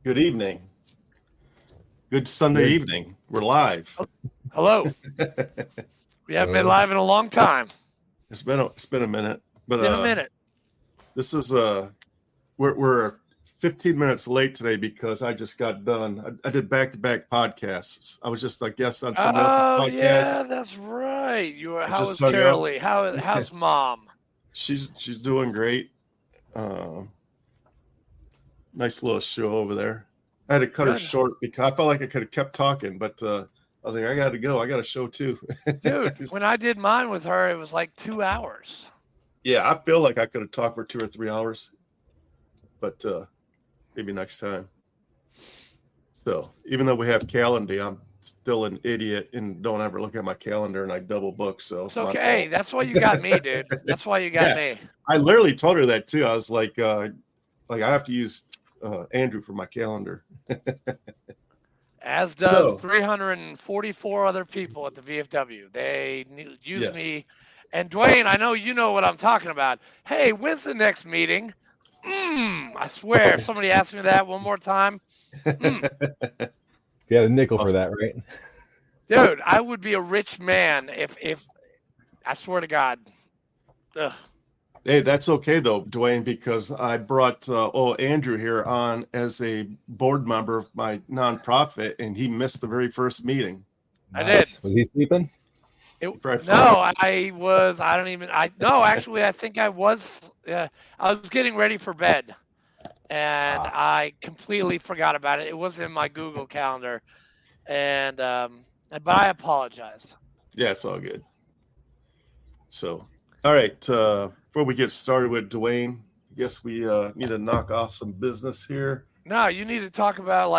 Good evening. Good Sunday evening. We're live. Hello. We haven't been live in a long time. It's been a minute, but Been a minute. this is we're 15 minutes late today because I just got done. I did back-to-back podcasts. I was just a guest on somebody else's podcast. Yeah, that's right. How is Carolee? How's mom? She's doing great. Nice little show over there. I had to cut her short because I felt like I could have kept talking, but I was like, I got to go. I got a show too. Dude, when I did mine with her, it was like 2 hours. Yeah, I feel like I could have talked for 2 or 3 hours, but maybe next time. So even though we have calendar, I'm still an idiot and don't ever look at my calendar and I double book. So it's okay. That's why you got me, dude. That's why you got me. I literally told her that too. I was like I have to use Andrew for my calendar. As does 344 other people at the VFW. They use me. And Dwayne, I know you know what I'm talking about. Hey, when's the next meeting? I swear, if somebody asked me that one more time. You had a nickel for that, right? Dude, I would be a rich man if I swear to God. Ugh. Hey, that's okay though, Dwayne, because I brought Andrew here on as a board member of my nonprofit, and he missed the very first meeting. I did. Was he sleeping? I was. Actually, I think I was. I was getting ready for bed, and I completely forgot about it. It was in my Google Calendar, but I apologize. Yeah, it's all good. So, all right. Before we get started with Dwayne, I guess we need to knock off some business here. No, you need to talk about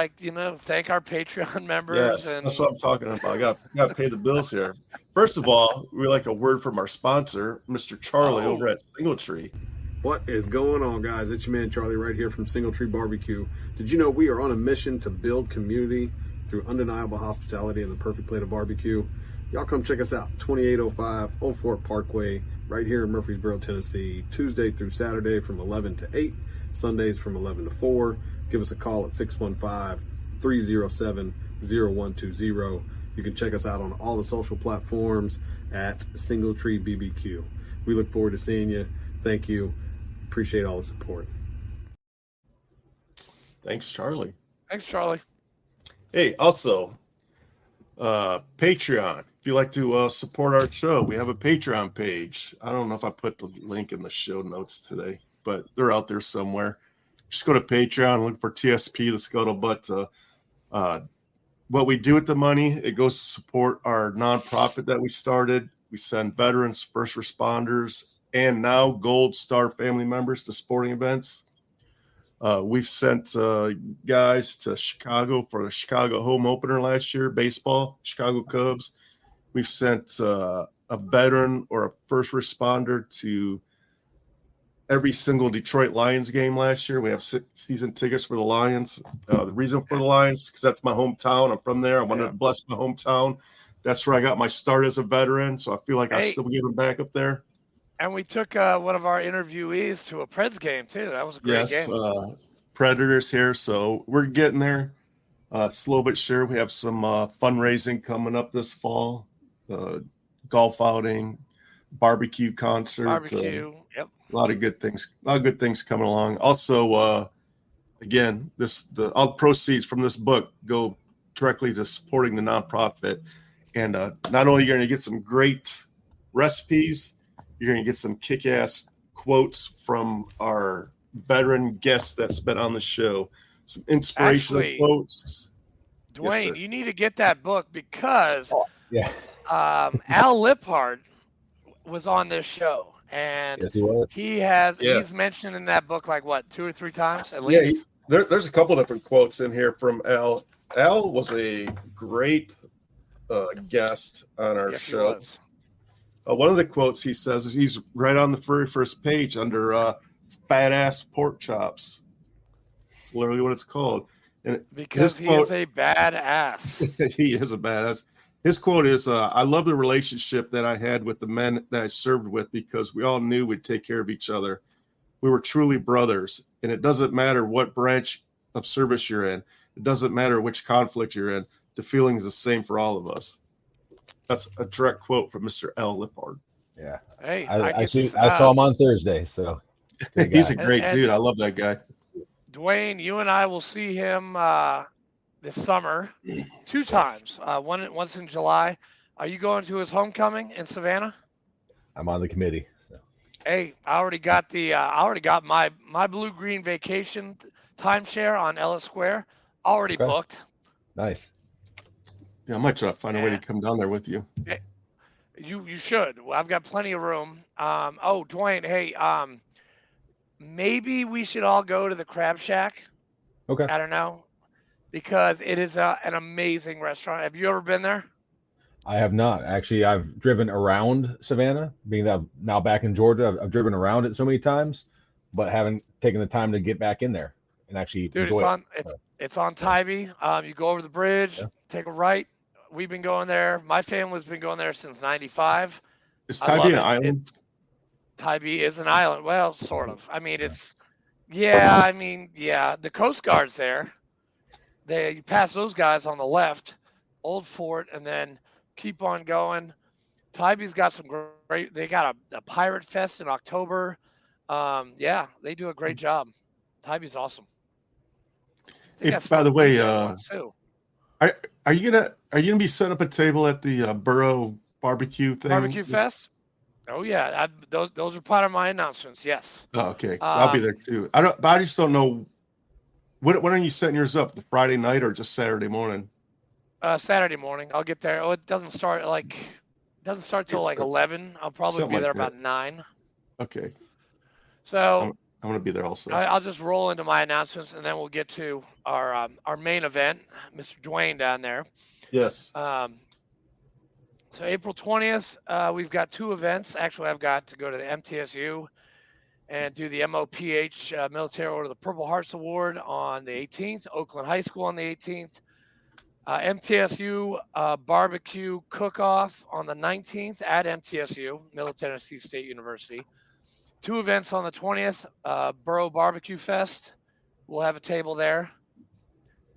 thank our Patreon members. Yes, that's what I'm talking about. I got to pay the bills here. First of all, we like a word from our sponsor, Mr. Charlie over at Singletree. What is going on, guys? It's your man Charlie right here from Singletree Barbecue. Did you know we are on a mission to build community through undeniable hospitality and the perfect plate of barbecue? Y'all come check us out, 2805 Old Fort Parkway, right here in Murfreesboro, Tennessee, Tuesday through Saturday from 11 to 8, Sundays from 11 to 4. Give us a call at 615-307-0120. You can check us out on all the social platforms at Singletree BBQ. We look forward to seeing you. Thank you. Appreciate all the support. Thanks, Charlie. Thanks, Charlie. Hey, also, Patreon. If you'd like to support our show, we have a Patreon page. I don't know if I put the link in the show notes today, but they're out there somewhere. Just go to Patreon, look for TSP, the Scuttlebutt. What we do with the money, it goes to support our nonprofit that we started. We send veterans, first responders, and now Gold Star family members to sporting events. We've sent guys to Chicago for the Chicago home opener last year, baseball, Chicago Cubs. We've sent a veteran or a first responder to every single Detroit Lions game last year. We have season tickets for the Lions. The reason for the Lions, because that's my hometown. I'm from there. I wanted to bless my hometown. That's where I got my start as a veteran, so I feel like I'm still giving back up there. And we took one of our interviewees to a Preds game, too. That was a great game. Yes, Predators here, so we're getting there. Slow but sure. We have some fundraising coming up this fall. Golf outing, barbecue concert. Yep. A lot of good things. Coming along. Also, again, all proceeds from this book go directly to supporting the nonprofit. And not only are you going to get some great recipes, you're going to get some kick-ass quotes from our veteran guests that's been on the show. Some inspirational quotes. Dwayne, you need to get that book because Al Liphard was on this show. And yes, he was. He's mentioned in that book 2 or 3 times at least. Yeah, there's a couple different quotes in here from Al. Al was a great guest on our show. One of the quotes he says is he's right on the very first page under fat ass pork chops. It's literally what it's called. And because he is a badass. He is a badass. His quote is, I love the relationship that I had with the men that I served with because we all knew we'd take care of each other. We were truly brothers, and it doesn't matter what branch of service you're in. It doesn't matter which conflict you're in. The feeling is the same for all of us. That's a direct quote from Mr. L. Lippard. Yeah. Hey, I saw him on Thursday, so He's a great dude. I love that guy. Dwayne, you and I will see him this summer 2 times. Once in July. Are you going to his homecoming in Savannah? I'm on the committee. So. Hey, I already got my blue-green vacation timeshare on Ellis Square already booked. Nice. Yeah, I might try to find a way to come down there with you. You should. I've got plenty of room. Dwayne, hey, maybe we should all go to the Crab Shack. Okay. I don't know, because it is an amazing restaurant. Have you ever been there? I have not. Actually, I've driven around Savannah, being that I'm now back in Georgia. I've driven around it so many times, but haven't taken the time to get back in there and actually enjoy it. It's on Tybee. You go over the bridge, take a right. We've been going there. My family's been going there since '95. Is Tybee an island? Tybee is an island. Well, sort of. I mean, the Coast Guard's there. You pass those guys on the left, Old Fort, and then keep on going. Tybee's got some great. They got a pirate fest in October. They do a great job. Tybee's awesome. Hey, by the way, are you gonna be setting up a table at the Borough barbecue thing? Barbecue Fest? Oh yeah, those are part of my announcements. Yes. Oh, okay. So I'll be there too. I just don't know. When are you setting yours up? The Friday night or just Saturday morning? Saturday morning. I'll get there. Oh, it doesn't start till like 11. I'll probably be there about 9. Okay. So I'm gonna be there also. I'll just roll into my announcements, and then we'll get to our main event, Mr. Dwayne down there. Yes. So April 20th, we've got 2 events. Actually, I've got to go to the MTSU and do the MOPH Military Order of the Purple Hearts Award on the 18th, Oakland High School on the 18th, MTSU barbecue cook-off on the 19th at MTSU, Middle Tennessee State University. 2 events on the 20th, Borough Barbecue Fest. We'll have a table there.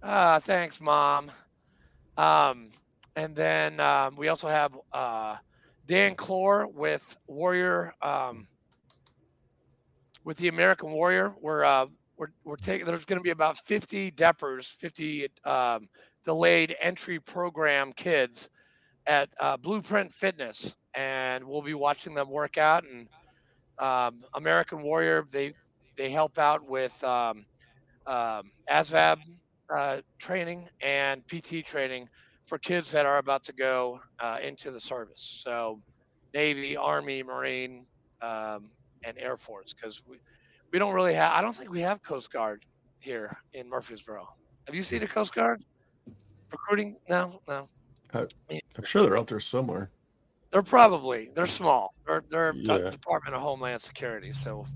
Thanks, Mom. And then we also have Dan Clore with Warrior, with the American Warrior. We're taking. There's going to be about 50 DEPers, 50 delayed entry program kids at Blueprint Fitness, and we'll be watching them work out. And American Warrior, they help out with ASVAB training and PT training for kids that are about to go into the service. So Navy, Army, Marine, and Air Force, because we don't really have, I don't think we have Coast Guard here in Murfreesboro. Have you seen a Coast Guard recruiting? No. I'm sure they're out there somewhere. They're small. They're Department of Homeland Security. So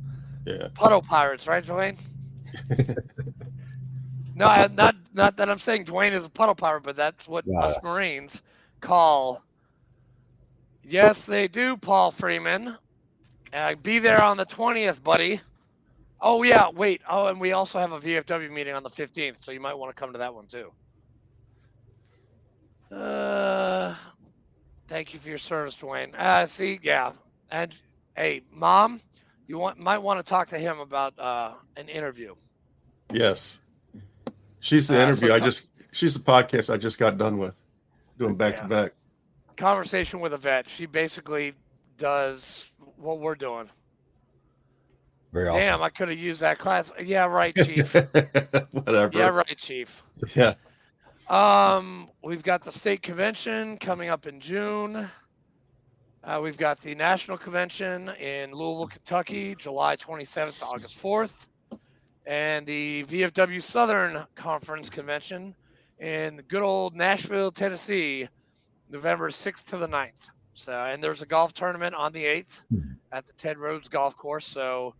yeah. Puddle Pirates, right, Dwayne? No, not that I'm saying Dwayne is a puddle pirate, but that's what us Marines call. Yes, they do, Paul Freeman. Be there on the 20th, buddy. Oh, yeah, wait. Oh, and we also have a VFW meeting on the 15th, so you might want to come to that one, too. Thank you for your service, Dwayne. And, hey, Mom, might want to talk to him about an interview. Yes. She's the interview. She's the podcast I just got done with, doing back to back. Conversation with a vet. She basically does what we're doing. Very awesome. Damn, I could have used that class. Yeah, right, Chief. Whatever. Yeah, right, Chief. Yeah. We've got the state convention coming up in June. We've got the national convention in Louisville, Kentucky, July 27th to August 4th. And the VFW Southern Conference Convention in the good old Nashville, Tennessee, November 6th to the 9th. So, and there's a golf tournament on the 8th at the Ted Rhodes Golf Course. So,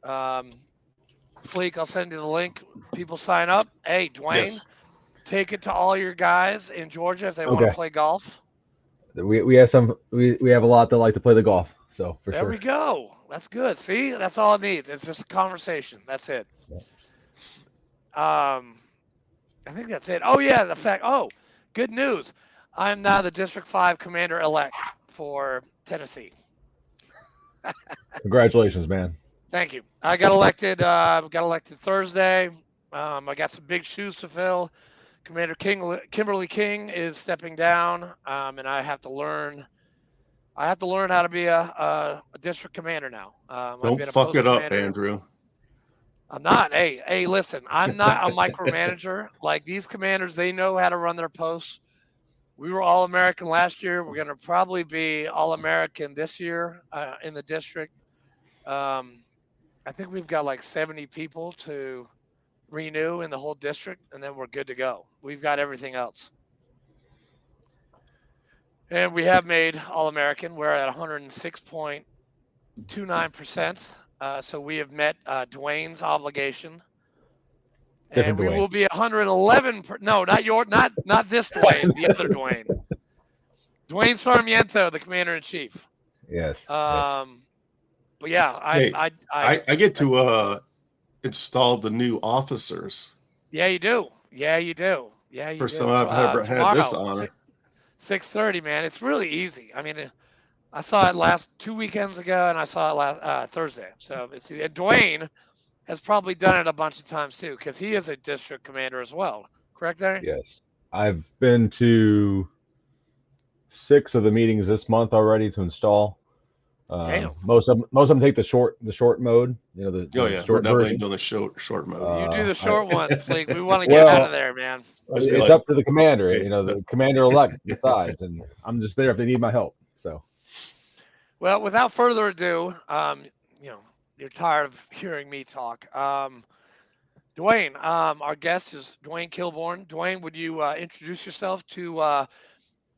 Fleek, I'll send you the link. People sign up. Hey, Dwayne, take it to all your guys in Georgia if they want to play golf. We have we have a lot that like to play the golf. So for there sure. we go. That's good. See, that's all it needs. It's just a conversation. That's it. I think that's it. Oh yeah, good news. I'm now the District 5 Commander-elect for Tennessee. Congratulations, man. Thank you. I got elected. Thursday. I got some big shoes to fill. Commander Kimberly King is stepping down, and I have to learn. how to be a district commander now. Don't fuck it up, Andrew. I'm not. Hey, listen. I'm not a micromanager. Like these commanders, they know how to run their posts. We were All-American last year. We're going to probably be All-American this year in the district. I think we've got like 70 people to renew in the whole district, and then we're good to go. We've got everything else. And we have made All-American. We're at 106.29%. So we have met Dwayne's obligation. Different and we Dwayne. will be 111. No, not this Dwayne, the other Dwayne. Dwayne Sarmiento, the commander-in-chief. Yes. But yeah, I get to install the new officers. Yeah, you do. First time I've ever had this honor. 6:30, man. It's really easy. I mean, I saw it last 2 weekends ago, and I saw it last Thursday. So and Dwayne has probably done it a bunch of times too, because he is a district commander as well. Correct, Darren? Yes. I've been to 6 of the meetings this month already to install. Damn. Most of them take the short mode. You know, the we're short definitely version. doing the short mode. You do the short one, Fleek. We want to get out of there, man. It's up to the commander. You know, the commander-elect decides, and I'm just there if they need my help. So, well, without further ado, you're tired of hearing me talk. Dwayne, our guest is Dwayne Kilbourne. Dwayne, would you introduce yourself to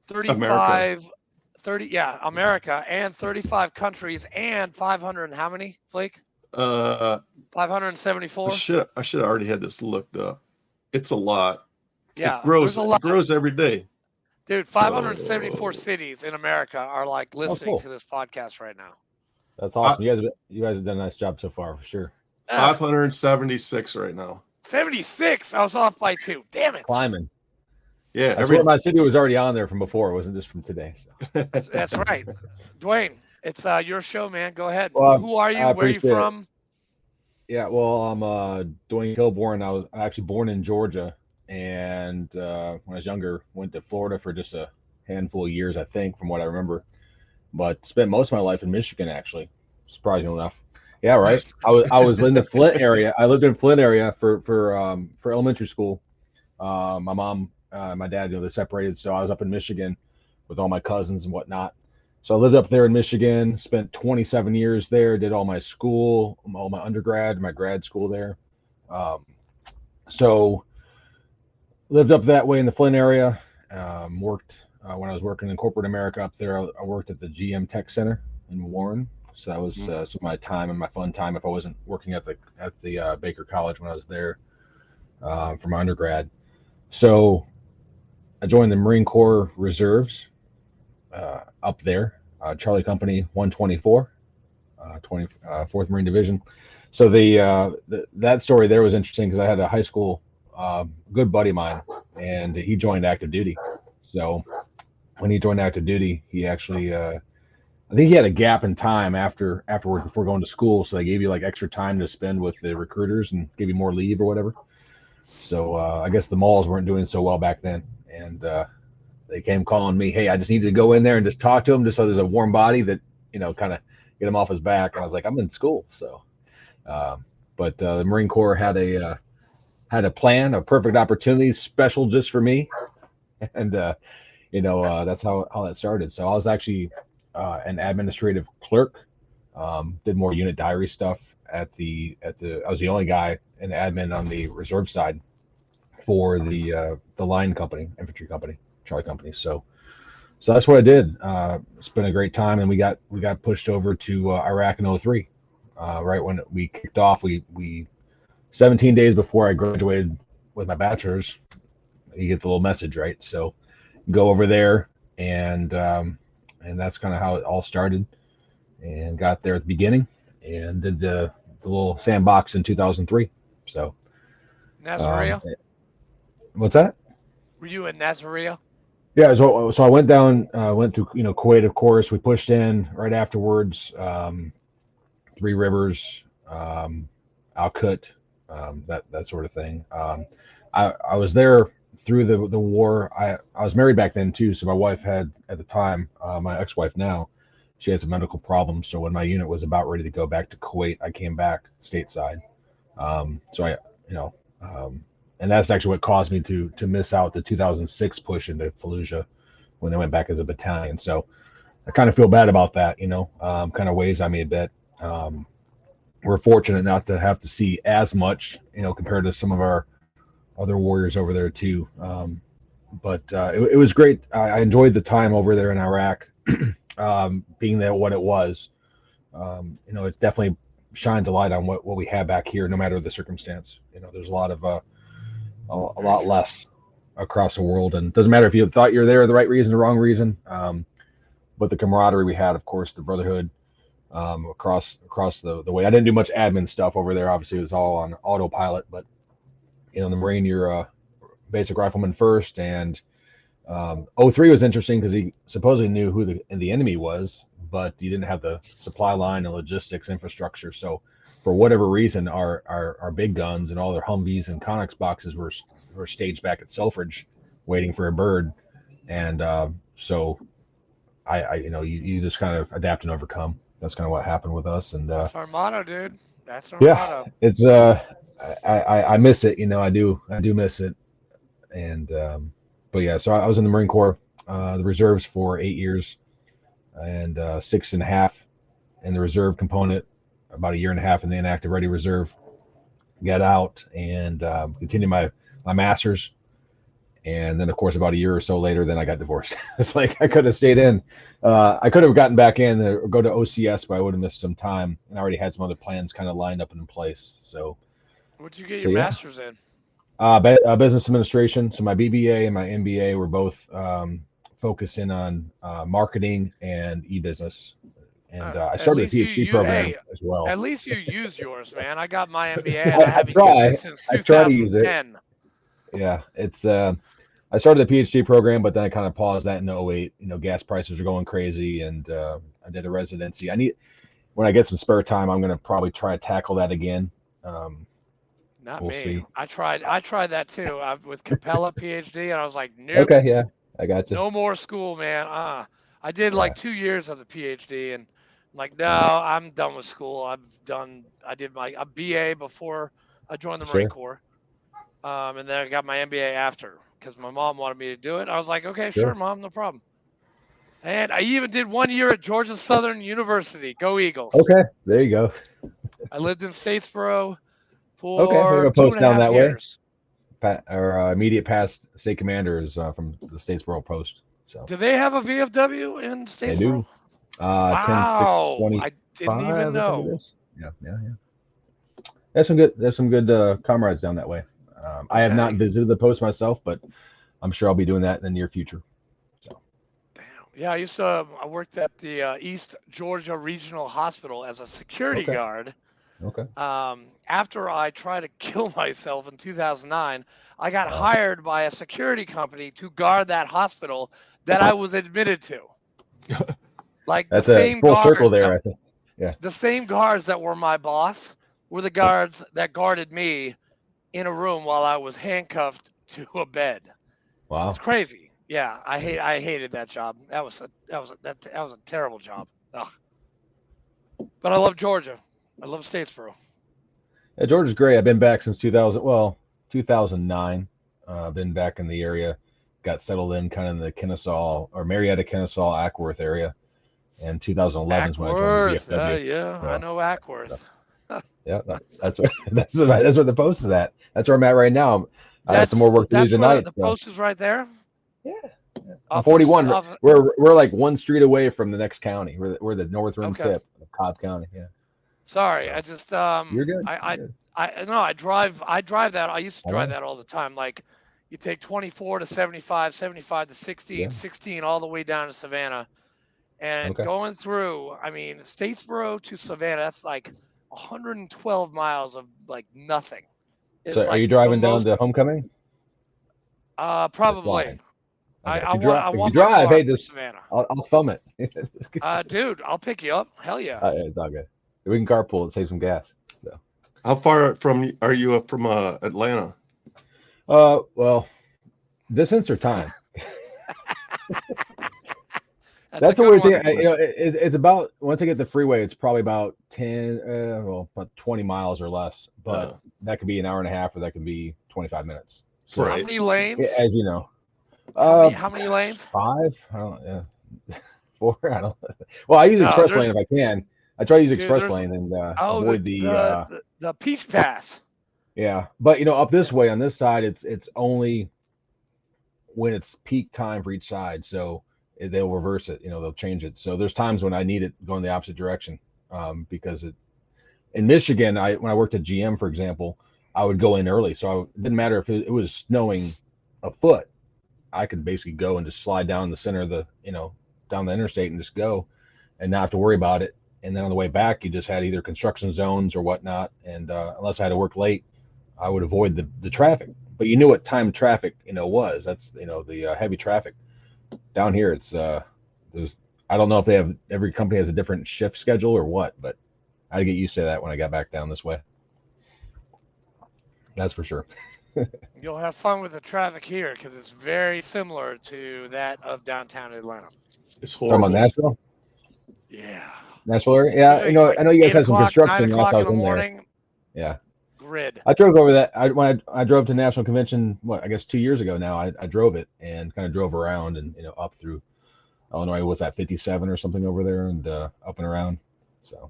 35, America and 35 countries and 500 and how many, Flake? 574? I should have already had this looked up. It's a lot. Yeah, it grows. a lot. It grows every day. Dude, 574 cities in America are like listening cool. to this podcast right now. That's awesome. You guys have done a nice job so far, for sure. 576 right now. 76. I was off by 2. Damn it. Climbing. Yeah, my city was already on there from before. It wasn't just from today. So. That's right. Dwayne, it's your show, man. Go ahead. Well, who are you? Where are you from? Yeah, well, I'm Dwayne Kilbourne. I was actually born in Georgia, and when I was younger, went to Florida for just a handful of years, I think, from what I remember. But spent most of my life in Michigan, actually, surprisingly enough. Yeah, right. I was in the Flint area. I lived in Flint area for elementary school. My mom, my dad, they separated, so I was up in Michigan with all my cousins and whatnot. So I lived up there in Michigan, spent 27 years there, did all my school, all my undergrad, my grad school there. So lived up that way in the Flint area. Worked when I was working in corporate America up there. I worked at the GM Tech Center in Warren. So that was some of my time and my fun time if I wasn't working at the Baker College when I was there for my undergrad. So I joined the Marine Corps Reserves up there, Charlie Company 124, 4th Marine Division. So that story there was interesting because I had a high school good buddy of mine, and he joined active duty. So when he joined active duty, he actually I think he had a gap in time afterwards before going to school, so they gave you like extra time to spend with the recruiters and gave you more leave or whatever. So I guess the malls weren't doing so well back then, and they came calling me, hey, I just needed to go in there and just talk to him just so there's a warm body that, kind of get him off his back. And I was like, I'm in school. So, but the Marine Corps had a plan, a perfect opportunity, special just for me. And, that's how that started. So I was actually an administrative clerk, did more unit diary stuff I was the only guy in admin on the reserve side for the line company, infantry company, Charlie Company. So that's what I did. It's been a great time, and we got pushed over to Iraq in 2003. Right when we kicked off, we 17 days before I graduated with my bachelor's, you get the little message, right? So go over there, and that's kind of how it all started, and got there at the beginning and did the little sandbox in 2003. So Nasiriyah? What's that? Were you in Nasiriyah? Yeah, so I went down, went through, Kuwait, of course. We pushed in right afterwards, Three Rivers, Al Qut, that sort of thing. I was there through the war. I was married back then too, so my wife had at the time, my ex-wife now, she had some medical problems. So when my unit was about ready to go back to Kuwait, I came back stateside. So and that's actually what caused me to miss out the 2006 push into Fallujah when they went back as a battalion. So I kind of feel bad about that, kind of weighs on me a bit. We're fortunate not to have to see as much, compared to some of our other warriors over there too. But it was great. I enjoyed the time over there in Iraq, being there what it was. It definitely shines a light on what we have back here, no matter the circumstance. There's a lot of a lot less across the world, and it doesn't matter if you thought you're there the right reason, the wrong reason. But the camaraderie we had, of course, the brotherhood, across the way. I didn't do much admin stuff over there. Obviously, it was all on autopilot. But in the Marine, you're a basic rifleman first, and 03 was interesting because he supposedly knew who the enemy was, but he didn't have the supply line and logistics infrastructure. So for whatever reason, our big guns and all their Humvees and Connex boxes were staged back at Selfridge, waiting for a bird. And so you just kind of adapt and overcome. That's kind of what happened with us. And that's our motto, dude. That's our motto. It's I miss it. I do miss it. And but yeah, so I was in the Marine Corps, the reserves for 8 years, and 6.5 in the reserve component, about 1.5 years in the inactive ready reserve. Got out and continued my master's, and then of course about a year or so later, then I got divorced. It's like I could have stayed in. I could have gotten back in or go to OCS, but I would have missed some time, and I already had some other plans kind of lined up and in place. So, what'd you get your master's in? Business administration. So my BBA and my MBA were both focusing on marketing and e-business. And I started a PhD program as well. At least you use yours, man. I got my MBA and I haven't used it since 2010. I try to use it. Yeah, it's. I started the PhD program, but then I kind of paused that in 2008. Gas prices are going crazy, and I did a residency. When I get some spare time, I'm going to probably try to tackle that again. Not we'll me. see. I tried that too. With Capella PhD, and I was like, nope. Okay, yeah, I got you. No more school, man. I did like 2 years of the PhD, and I'm like, no, I'm done with school. I did a BA before I joined the Marine Corps, and then I got my MBA after because my mom wanted me to do it. I was like, okay, sure, Mom, no problem. And I even did 1 year at Georgia Southern University. Go Eagles. Okay, there you go. I lived in Statesboro for we're gonna post down that years. Way. Our immediate past state commander is from the Statesboro Post. So do they have a VFW in Statesboro? They do. Wow, 10-6-25, I didn't even know. Yeah. There's some good comrades down that way. I have not visited the post myself, but I'm sure I'll be doing that in the near future. So. Damn. Yeah, I worked at the East Georgia Regional Hospital as a security guard. Okay. After I tried to kill myself in 2009, I got hired by a security company to guard that hospital that I was admitted to. Like that's the same full guards circle there, I think. Yeah. The same guards that were my boss were the guards that guarded me in a room while I was handcuffed to a bed. Wow. It's crazy. Yeah, I hated that job. That was a terrible job. Ugh. But I love Georgia. I love Statesboro. Yeah, Georgia's great. I've been back since 2009. Been back in the area. Got settled in kind of in the Kennesaw or Marietta, Kennesaw, Ackworth area. And 2011 is when I joined the VFW. I know Ackworth. Yeah, that's what the post is at. That's where I'm at right now. I have some more work to do tonight. The post is right there. Yeah. I'm 41. We're like one street away from the next county. We're the northern tip of Cobb County. Yeah. Sorry, so, I just you're good. I drive that. I used to drive that all the time. Like you take 24 to 75, 75 to 60, and 16 all the way down to Savannah. And going through, I mean, Statesboro to Savannah, that's like 112 miles of like nothing. So are you driving down to Homecoming? Probably. Okay. I If want you my drive, car hey, from this Savannah. I'll thumb it. Dude, I'll pick you up. Hell yeah. It's all good. We can carpool and save some gas. So, how far from are you from Atlanta? well, distance or time? That's a weird thing. It's about, once I get the freeway, it's probably about 20 miles or less. But that could be an hour and a half, or that could be 25 minutes. So, How many lanes? as you know, how many lanes? 5. I don't. 4. I don't. Well, I use express lane if I can. I try to use express lane and avoid the Peach Path. Yeah, but up this way on this side, it's only when it's peak time for each side, so they'll reverse it. They'll change it. So there's times when I need it going the opposite direction, because in Michigan, when I worked at GM, for example, I would go in early, so it didn't matter if it was snowing a foot. I could basically go and just slide down the center of the down the interstate and just go, and not have to worry about it. And then on the way back, you just had either construction zones or whatnot, and unless I had to work late, I would avoid the traffic. But you knew what time traffic was. That's the heavy traffic. Down here, it's there's, I don't know if every company has a different shift schedule or what, but I had to get used to that when I got back down this way. That's for sure. You'll have fun with the traffic here because it's very similar to that of downtown Atlanta. It's horrible. From Nashville? Yeah. Nashville area? Yeah, I know you guys had some construction. 9 o'clock in the morning. Yeah. Grid. I drove over that. When I drove to National Convention, I guess 2 years ago now, I drove it and kind of drove around and up through Illinois. Was that 57 or something over there, and up and around? So.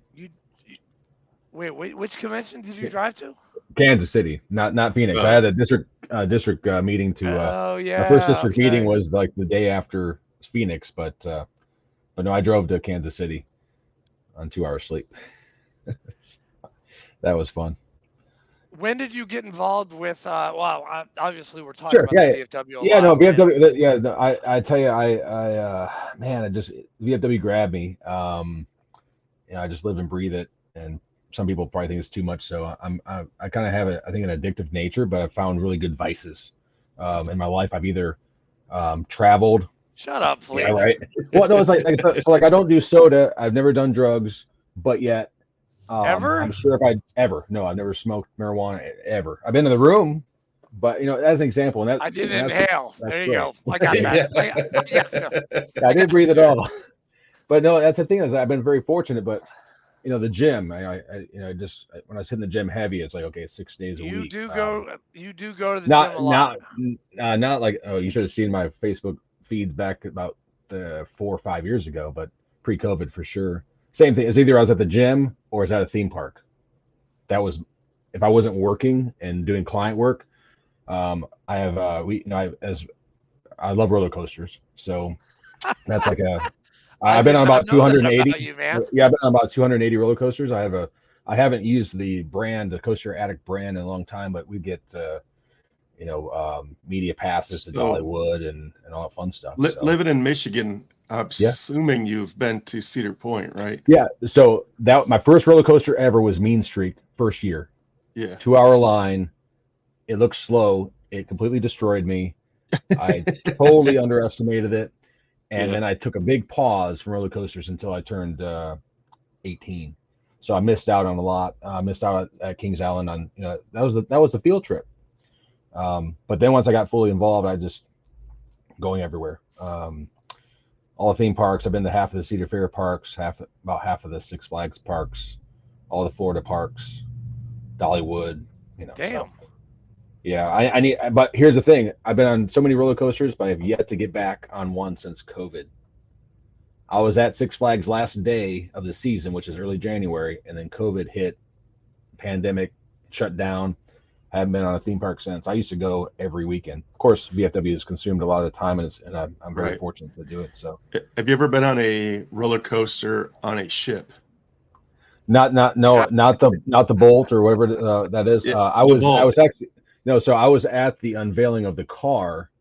Wait, which convention did you drive to? Kansas City, not Phoenix. I had a district meeting to. My first district meeting was like the day after Phoenix, but no, I drove to Kansas City on 2 hours sleep. That was fun. When did you get involved with? Obviously we're talking about the VFW. Yeah, no, VFW. Yeah, I tell you, VFW grabbed me. I just live and breathe it, and some people probably think it's too much. So I kind of have an addictive nature, but I've found really good vices in my life. I've either traveled. Shut up, please. Yeah, right. Well, no, it's like I don't do soda. I've never done drugs, but yet. Ever? I'm sure if I've never smoked marijuana ever. I've been in the room, but as an example, and I did inhale. There you go. I got that. I didn't breathe at all. But no, that's the thing, is I've been very fortunate. But the gym, I just when I sit in the gym heavy, it's like, okay, 6 days a week. You do go to the gym a lot. Not like, you should have seen my Facebook feeds back about 4 or 5 years ago, but pre-COVID for sure. Same thing. It's either I was at the gym or I was at a theme park. That was, if I wasn't working and doing client work. I love roller coasters, so that's like I've been on about 280. I've been on about 280 roller coasters. I haven't used the Coaster Addict brand in a long time, but we get media passes to Dollywood and all that fun stuff. Living in Michigan, I'm assuming you've been to Cedar Point, right? Yeah. So my first roller coaster ever was Mean Streak, first year. Yeah. 2-hour line. It looked slow. It completely destroyed me. I totally underestimated it. And then I took a big pause from roller coasters until I turned 18. So I missed out on a lot. I missed out at Kings Island on, that was the field trip. But then once I got fully involved, I just going everywhere. All the theme parks. I've been to half of the Cedar Fair parks, about half of the Six Flags parks, all the Florida parks, Dollywood. Damn. So, yeah, I need. But here's the thing: I've been on so many roller coasters, but I have yet to get back on one since COVID. I was at Six Flags last day of the season, which is early January, and then COVID hit, pandemic shut down. I haven't been on a theme park since. I used to go every weekend. Of course, VFW has consumed a lot of the time, and I'm very fortunate to do it. So, have you ever been on a roller coaster on a ship? Not the Bolt or whatever that is. I was actually So I was at the unveiling of the car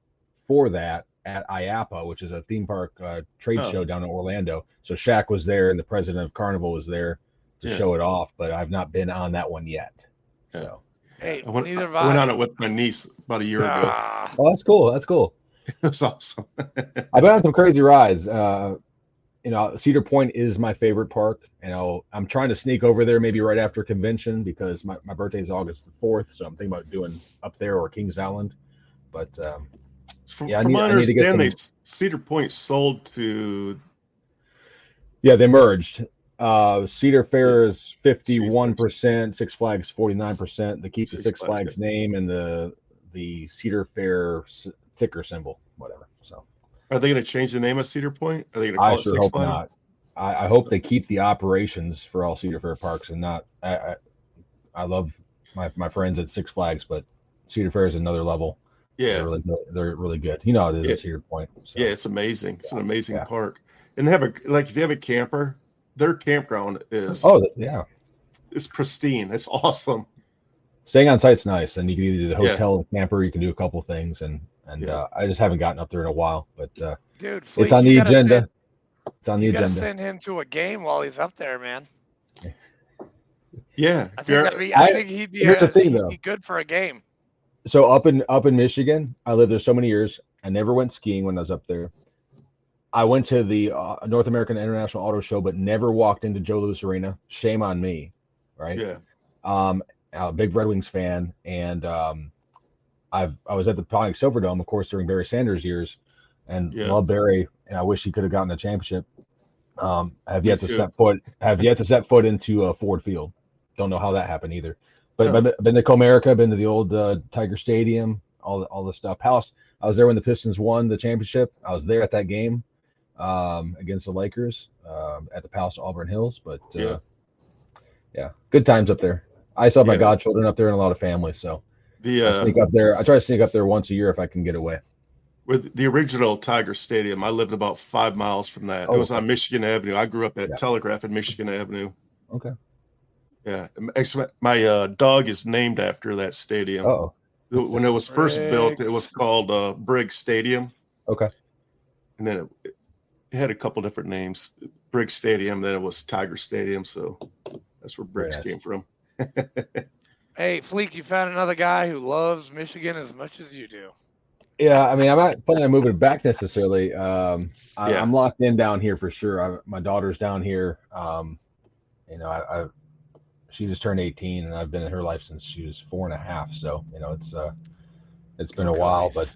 for that at IAAPA, which is a theme park trade show down in Orlando. So Shaq was there, and the president of Carnival was there to show it off. But I've not been on that one yet. So. Hey, I went, neither have I went I. on it with my niece about a year ago. Ah, Oh, that's cool. That's cool. It was awesome. I've been on some crazy rides. Cedar Point is my favorite park. I'm trying to sneak over there maybe right after convention because my birthday is August the 4th, so I'm thinking about doing up there or Kings Island. But From I my need to get understanding, some. Cedar Point sold to Yeah, they merged. Cedar Fair is Cedar 51%, Six Flags 49%. They keep the Six Six Flags, Flags name and the Cedar Fair ticker symbol, whatever. So Are they going to change the name of Cedar Point? Are they going to I call it sure Six hope Flags? not. I hope they keep the operations for all Cedar Fair parks and not. I love my friends at Six Flags, but Cedar Fair is another level. Yeah, They're really good. You know how it is Yeah. at Cedar Point. So. yeah, it's amazing. It's an amazing Yeah. park, and they have if you have a camper, their campground is pristine. It's awesome. Staying on site's nice, and you can either do the Yeah. hotel or camper. You can do a couple things, and I just haven't gotten up there in a while, but dude, it's Fleek, on you the gotta agenda. It's on the You gotta agenda. send him to a game while he's up there, man. Yeah, I think he'd be here's the thing, he'd though. be good for a game. So up in Michigan, I lived there so many years. I never went skiing when I was up there. I went to the North American International Auto Show, but never walked into Joe Louis Arena. Shame on me, right? Yeah, I'm a big Red Wings fan, and I was at the Pontiac Silverdome, of course, during Barry Sanders' years, and love Barry, and I wish he could have gotten a championship. Have yet to step foot into Ford Field. Don't know how that happened either. But I've been to Comerica, been to the old Tiger Stadium, all the stuff. Palace. I was there when the Pistons won the championship. I was there at that game against the Lakers at the Palace Auburn Hills. But yeah, good times up there. I still have my godchildren up there and a lot of family, so I sneak up there. I try to sneak up there once a year if I can get away. With the original Tiger Stadium, I lived about 5 miles from that. It was on Michigan Avenue. I grew up at Telegraph and Michigan Avenue. Okay. Yeah, my dog is named after that stadium. Oh. When it was first built, it was called Briggs Stadium. Okay. And then it had a couple different names. Briggs Stadium, then it was Tiger Stadium. So that's where Briggs came from. Hey, Fleek, you found another guy who loves Michigan as much as you do. Yeah, I mean, I'm not planning on moving back necessarily. I'm locked in down here for sure. My daughter's down here. She just turned 18, and I've been in her life since she was 4.5. So it's been a while, but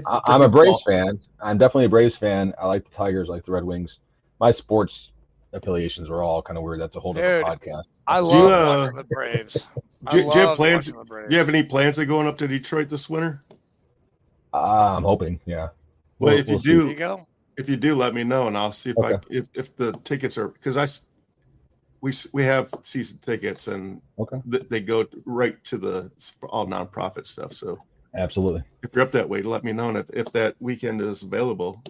I'm a Braves fan. I'm definitely a Braves fan. I like the Tigers, I like the Red Wings. My sports affiliations are all kind of weird. That's a whole different podcast. I love watching the Braves. Do you have plans? Do you have any plans of going up to Detroit this winter? I'm hoping, yeah. Well, if you do, there you go. If you do, let me know, and I'll see if if the tickets are, because we have season tickets, and they go right to all nonprofit stuff. So absolutely, if you're up that way, let me know, and if that weekend is available,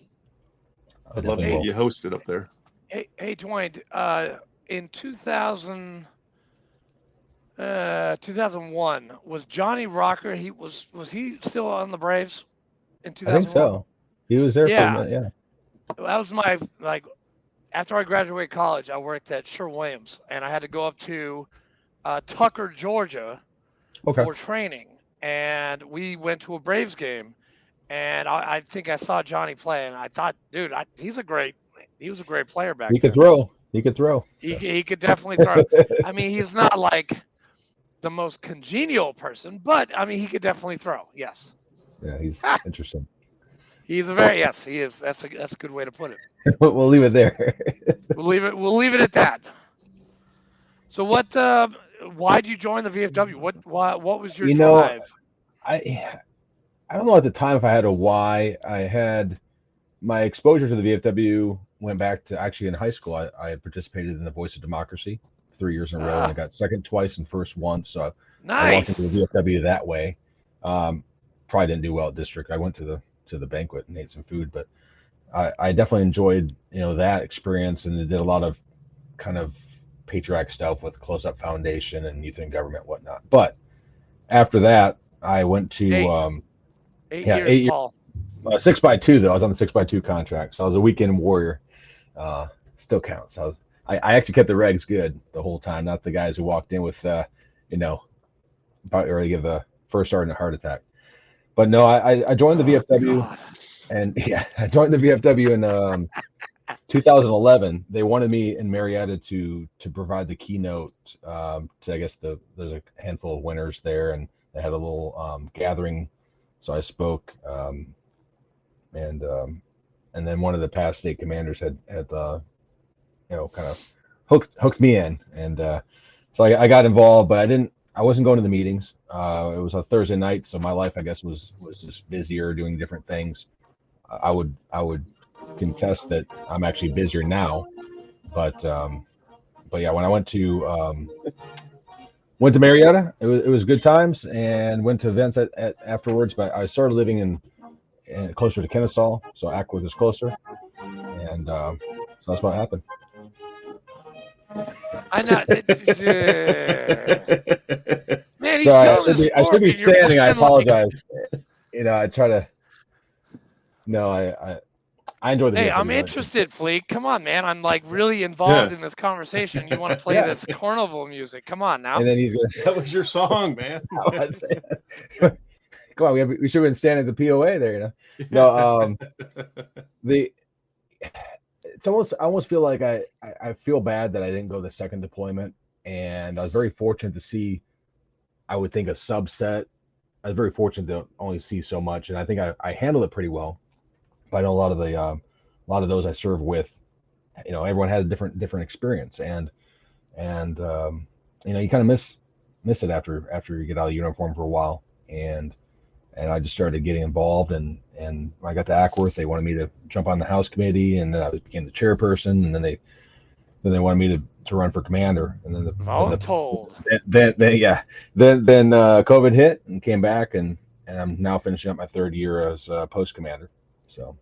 I'd love to get you hosted up there. Hey, Dwayne, in 2001, was Johnny Rocker? Was he still on the Braves in 2001? I think so. He was there for a minute, yeah. That was my after I graduated college, I worked at Sherwin-Williams, and I had to go up to Tucker, Georgia, for training. And we went to a Braves game, and I think I saw Johnny play, and I thought, dude, he was a great player back then. He could throw. He could definitely throw. I mean, he's not like the most congenial person, but I mean, he could definitely throw. Yes. Yeah, he's interesting. He's he is. That's a good way to put it. We'll leave it there. We'll leave it at that. So why did you join the VFW? What was your drive? I don't know at the time if I had a why. I had my exposure to the VFW went back to actually in high school. I had participated in the Voice of Democracy 3 years in a row, and I got second twice and first once. So I walked into the VFW that way. Probably didn't do well at district. I went to the banquet and ate some food, but I definitely enjoyed that experience, and did a lot of kind of patriotic stuff with Close Up Foundation and Youth and Government, whatnot. But after that, I went to 8 years. Paul. 6x2 though. I was on the 6x2 contract, so I was a weekend warrior. Still counts. I actually kept the regs good the whole time, not the guys who walked in with about ready to give the first start in a heart attack. But no, I joined the VFW, God. and I joined the VFW in 2011. They wanted me in Marietta to provide the keynote to, I guess, there's a handful of winners there, and they had a little gathering. So I spoke, and then one of the past state commanders had kind of hooked me in, and so I got involved, but I wasn't going to the meetings. It was a Thursday night, so my life, I guess, was just busier doing different things. I would contest that I'm actually busier now, but yeah, when I went to Marietta, it was good times, and went to events at afterwards. But I started living in closer to Kennesaw, so Ackworth is closer, and so that's what happened. I know. Man, he's Sorry, I should be standing. I apologize. Like... I try to. No, I enjoy the. Hey, VFW. I'm interested, Fleek. Come on, man. I'm like really involved in this conversation. You want to play this carnival music? Come on now. And then he's gonna. That was your song, man. Come on, we should have been standing at the POA there, No, it's almost, I almost feel like I feel bad that I didn't go the second deployment, and I was very fortunate to see, I would think, a subset. I was very fortunate to only see so much, and I think I handled it pretty well. But I know a lot of those I serve with, everyone had a different experience, and you kind of miss it after you get out of uniform for a while, and I just started getting involved, and when I got to Ackworth, they wanted me to jump on the House committee, and then I became the chairperson, and then they wanted me to run for commander, and then then COVID hit and came back, and I'm now finishing up my third year as post commander. So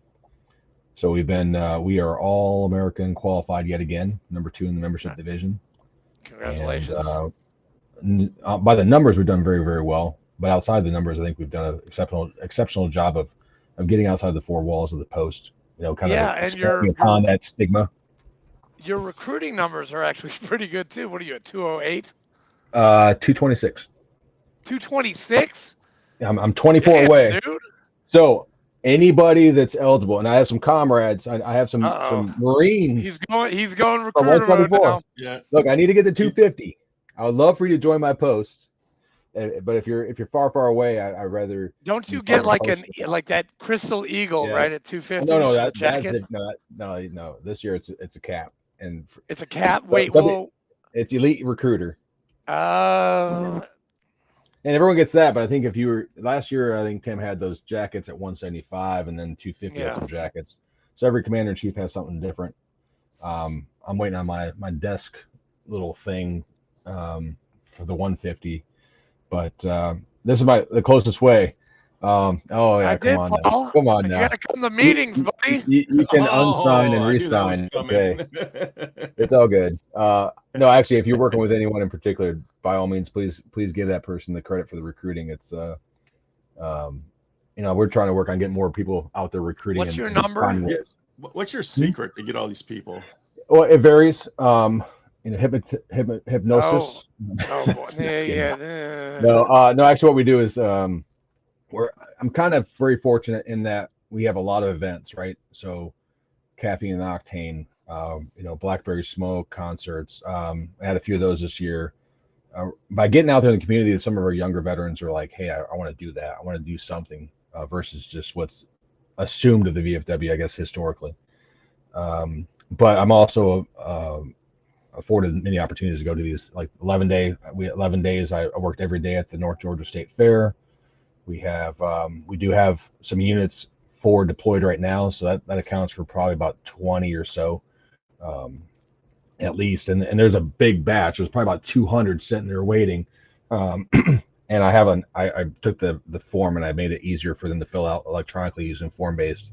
we are all American qualified yet again, number 2 in the membership division. Congratulations. And, by the numbers, we've done very, very well. But outside the numbers, I think we've done an exceptional job of getting outside the 4 walls of the post. Kind of upon that stigma. Your recruiting numbers are actually pretty good too. What are you at, 208? 226. 226? I'm 24 away. Dude. So anybody that's eligible, and I have some comrades. I have some Marines. He's going recruiter mode now. Yeah. Look, I need to get to 250. I would love for you to join my posts. But if you're far away, I'd rather. Don't you get like that Crystal Eagle right at 250? No, that's it. No. This year it's a cap, and it's a cap. Wait, it's elite recruiter. And everyone gets that, but I think if you were last year, I think Tim had those jackets at 175, and then 250 has some jackets. So every commander in chief has something different. I'm waiting on my desk little thing for the 150. But this is the closest way. Come on now. You gotta come to meetings, buddy. You can unsign and resign. Okay, it's all good. No, actually, if you're working with anyone in particular, by all means, please give that person the credit for the recruiting. It's we're trying to work on getting more people out there recruiting. What's your number? What's your secret to get all these people? Well, it varies. Hypnosis. Oh boy. Yeah. No. Actually, what we do is I'm kind of very fortunate in that we have a lot of events, right? So, Caffeine and Octane, Blackberry Smoke concerts. I had a few of those this year. By getting out there in the community, some of our younger veterans are like, "Hey, I want to do that. I want to do something," versus just what's assumed of the VFW, I guess, historically. But I'm also afforded many opportunities to go to these, like 11 days. I worked every day at the North Georgia State Fair. We do have some units forward deployed right now, so that accounts for probably about 20 or so, at least. And there's a big batch. There's probably about 200 sitting there waiting. And I took the form and I made it easier for them to fill out electronically using form-based,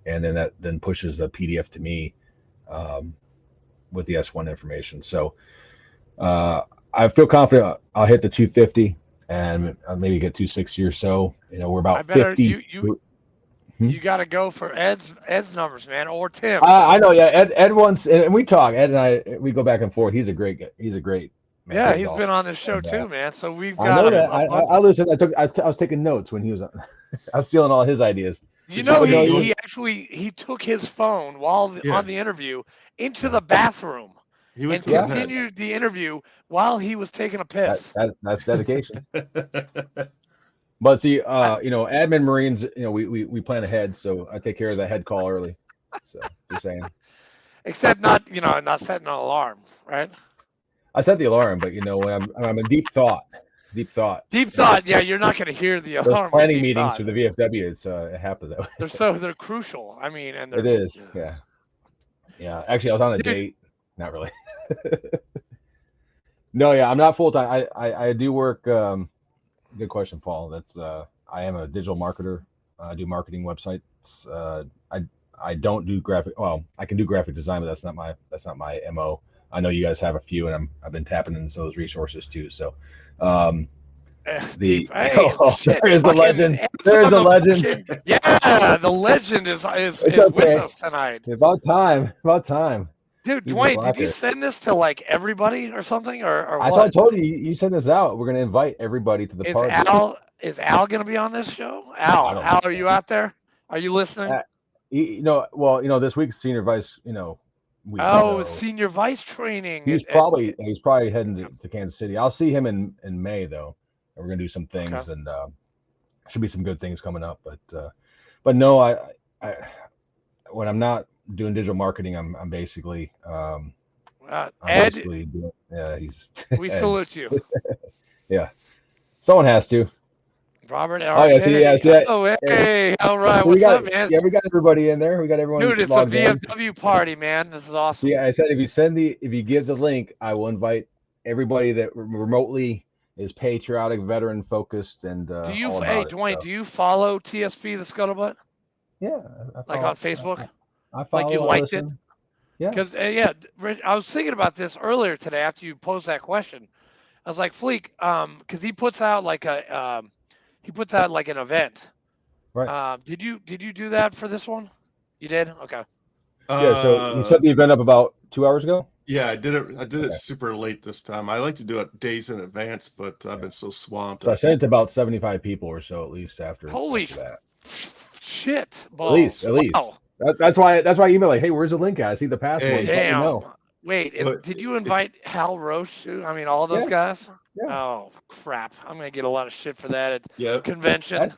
and then that pushes a PDF to me with the S1 information. So I feel confident I'll hit the 250 and I'll maybe get 260 or so. We're about 50. You got to go for Ed's numbers, man, or Tim. I know, yeah. Ed wants, and we talk. Ed and I, we go back and forth. He's a great Man, Yeah, he's he's awesome. been on this show And, too, man. So we've I got know that. I listened. I was taking notes when he was on. I was stealing all his ideas. You Did know, you see he actually he took his phone while Yeah. on the interview into the bathroom He went and to the head. continued the interview while he was taking a piss. That's dedication. But see, admin Marines, we plan ahead, so I take care of the head call early. So just saying. Except not setting an alarm, right? I set the alarm, but when I'm in deep thought. Deep thought. Yeah, you're not going to hear the alarm. Those planning with deep meetings thought. for the VFW, it happens that way. They're crucial. I mean, and It is, yeah. Yeah, actually, I was on a date. Not really. No, yeah, I'm not full time. I do work. Good question, Paul. That's I am a digital marketer. I do marketing websites. I don't do graphic. Well, I can do graphic design, but that's not my MO. I know you guys have a few, and I've been tapping into those resources too. So, there's the legend. There's the legend. Yeah, the legend is okay. with us tonight. About time. Dude, Dwayne, did you send this to like everybody or something, or what? I told you you send this out. We're gonna invite everybody to the party. Is Al gonna be on this show? Al, are you out there? Are you listening? This week's senior vice. Senior vice training. He's probably heading to Kansas City. I'll see him in May though. And we're gonna do some things, and should be some good things coming up. But no, I when I'm not doing digital marketing, I'm basically Ed. We salute you. Yeah, someone has to. Robert. Oh, hey, all right. What's up, man? Yeah, we got everybody in there. We got everyone. Dude, it's a VFW party, man. This is awesome. Yeah, I said if you give the link, I will invite everybody that remotely is patriotic, veteran focused, and Dwayne, do you follow TSP the Scuttlebutt? Yeah, like on Facebook. I follow. Like you liked it. Yeah. Because I was thinking about this earlier today after you posed that question. I was like, Fleek, because he puts out like an event. Right. Did you do that for this one? You did? Okay. Yeah. So you set the event up about 2 hours ago. Yeah, I did it super late this time. I like to do it days in advance, but I've been so swamped. So I sent it to about 75 people or so, at least after. Holy that. Shit! Balls. At least. Wow. That's why I emailed like, hey, where's the link at? I see the password. Hey, damn. No. Wait, did you invite Hal Roche too? I mean, all of those guys? Yeah. Oh crap! I'm gonna get a lot of shit for that at convention.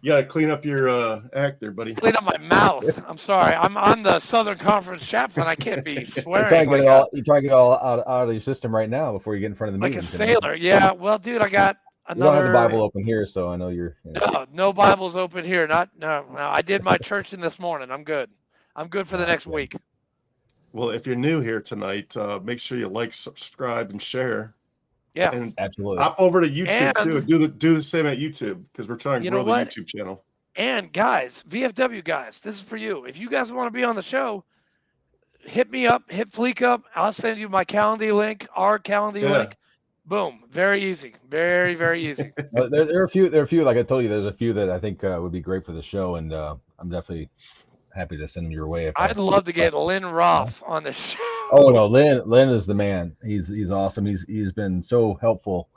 You gotta clean up your act there, buddy. Clean up my mouth. I'm sorry. I'm on the Southern Conference chaplain. I can't be swearing. You try to get it all out of your system right now before you get in front of the meeting. Like a sailor. Yeah. Well, dude, I got another. You don't have the Bible open here, so I know you're. No Bibles open here. No. I did my church in this morning. I'm good. I'm good for the next week. Well, if you're new here tonight, make sure you like, subscribe, and share. Yeah, and absolutely. Hop over to YouTube too. Do the same at YouTube because we're trying to grow the YouTube channel. And guys, VFW guys, this is for you. If you guys want to be on the show, hit me up, hit Fleek up. I'll send you my Calendly link, our Calendly link. Boom, very easy, very very easy. There are a few. Like I told you, there's a few that I think would be great for the show, and I'm definitely happy to send them your way. I'd love to get Lynn Roth on the show. Oh no, Lynn is the man. He's awesome. He's been so helpful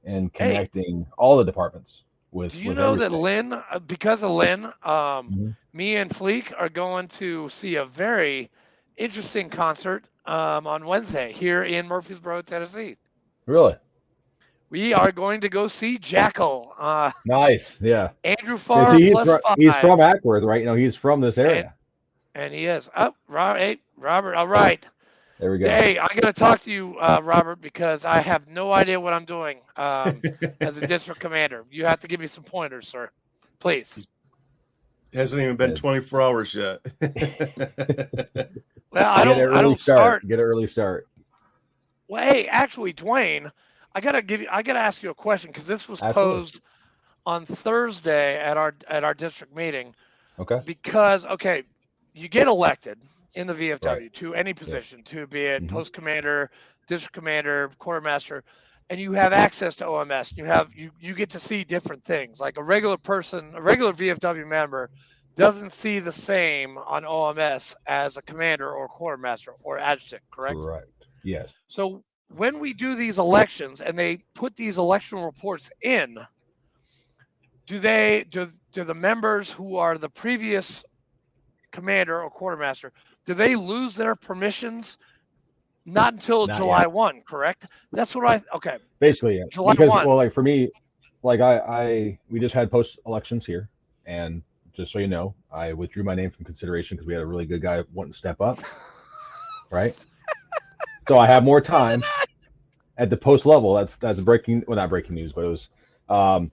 in connecting all the departments with. Do you know everything. That Lynn, because of Lynn, me and Fleek are going to see a very interesting concert on Wednesday here in Murfreesboro, Tennessee. Really? We are going to go see Jackal. Nice, yeah. Andrew Farr he's from Ackworth, right? He's from this area. And he is. Oh, Robert, all right. There we go. Hey, I got to talk to you, Robert, because I have no idea what I'm doing as a district commander. You have to give me some pointers, sir. Please. It hasn't even been 24 hours yet. Well, I don't start. Get an early start. Well, hey, actually, Dwayne, I gotta ask you a question because this was posed on Thursday at our district meeting. Okay. Because you get elected in the VFW to any position, to be it post commander, district commander, quartermaster, and you have access to OMS. You get to see different things. Like a regular VFW member doesn't see the same on OMS as a commander or quartermaster or adjutant, correct? Right. Yes. So when we do these elections and they put these election reports in, do the members who are the previous commander or quartermaster, do they lose their permissions? Not until Not July yet. 1, correct? That's what okay. Basically, yeah. July Because 1. well, like for me, like we just had post elections here, and just so you know, I withdrew my name from consideration because we had a really good guy wanting to step up, right? So I have more time at the post level. That's breaking, well, not breaking news, but it was the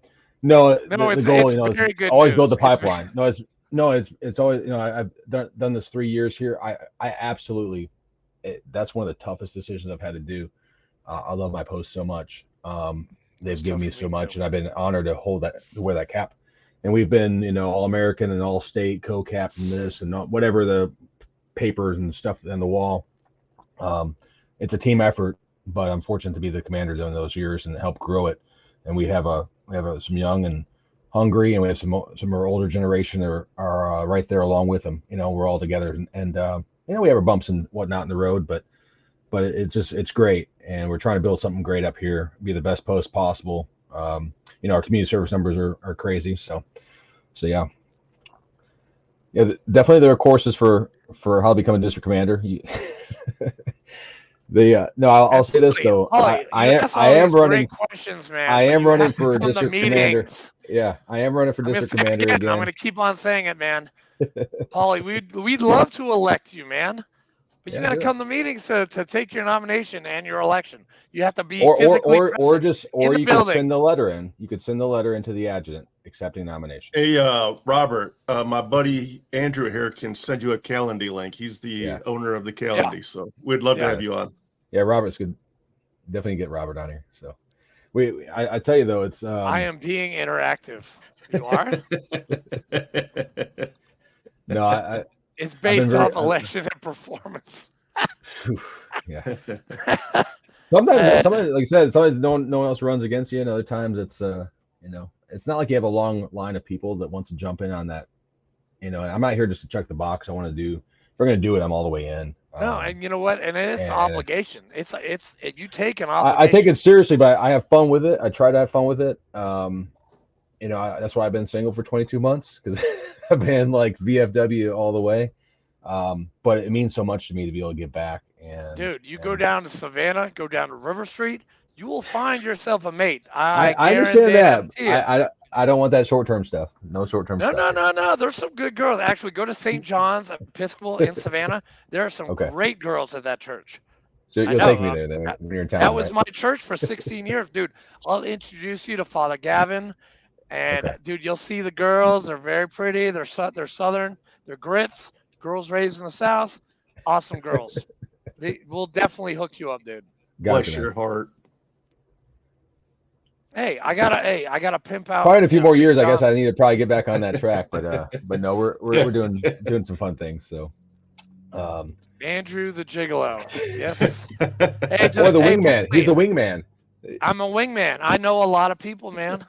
goal, is always build the pipeline. It's always, I've done this 3 years here. I absolutely, that's one of the toughest decisions I've had to do. I love my post so much. They've given me so much, and I've been honored to wear that cap. And we've been, All-American and All-State, co-captain this and whatever the papers and stuff on the wall. It's a team effort, but I'm fortunate to be the commander during those years and help grow it. And we have some young and hungry, and we have some more older generation that are right there along with them. We're all together, and we have our bumps and whatnot in the road, but it's great, and we're trying to build something great up here, be the best post possible. Our community service numbers are crazy, so yeah, definitely there are courses for how to become a district commander. I'll say this though, I am running questions, man. I am running for district commander. Yeah, I am running for district commander again. I'm going to keep on saying it, man. Paulie, we'd love to elect you, man. But you got to come to meetings to take your nomination and your election. You have to be physically present. Or you could send the letter in. You could send the letter into the adjutant accepting nomination. Hey, Robert, my buddy Andrew here can send you a Calendly link. He's the owner of the Calendly, so we'd love to have you on. Yeah, Robert's good. Definitely get Robert on here. So I tell you though, it's I am being interactive. You are? No, it's based off election and performance. Yeah. Sometimes, like I said, sometimes no one else runs against you, and other times it's it's not like you have a long line of people that wants to jump in on that. I'm not here just to check the box. I want to do. If we're gonna do it, I'm all the way in. No, and you know what? And it's obligation. It's you take an obligation. I take it seriously, but I have fun with it. I try to have fun with it. That's why I've been single for 22 months, because I've been like VFW all the way. But it means so much to me to be able to get back. And dude, go down to Savannah, go down to River Street, you will find yourself a mate. I understand that. I don't want that short-term stuff. No short-term stuff. No. There's some good girls. Actually, go to St. John's Episcopal in Savannah. There are some great girls at that church. So you'll take me there then when you're in town. That was my church for 16 years, dude. I'll introduce you to Father Gavin, and dude, you'll see the girls. They're very pretty. They're Southern. They're grits. Girls raised in the South. Awesome girls. They will definitely hook you up, dude. Bless your heart. Hey, I gotta pimp out. Probably in a few more years, I guess I need to probably get back on that track. But no, we're doing some fun things. So, Andrew the Gigolo, yes. Or the wingman. He's the wingman. I'm a wingman. I know a lot of people, man.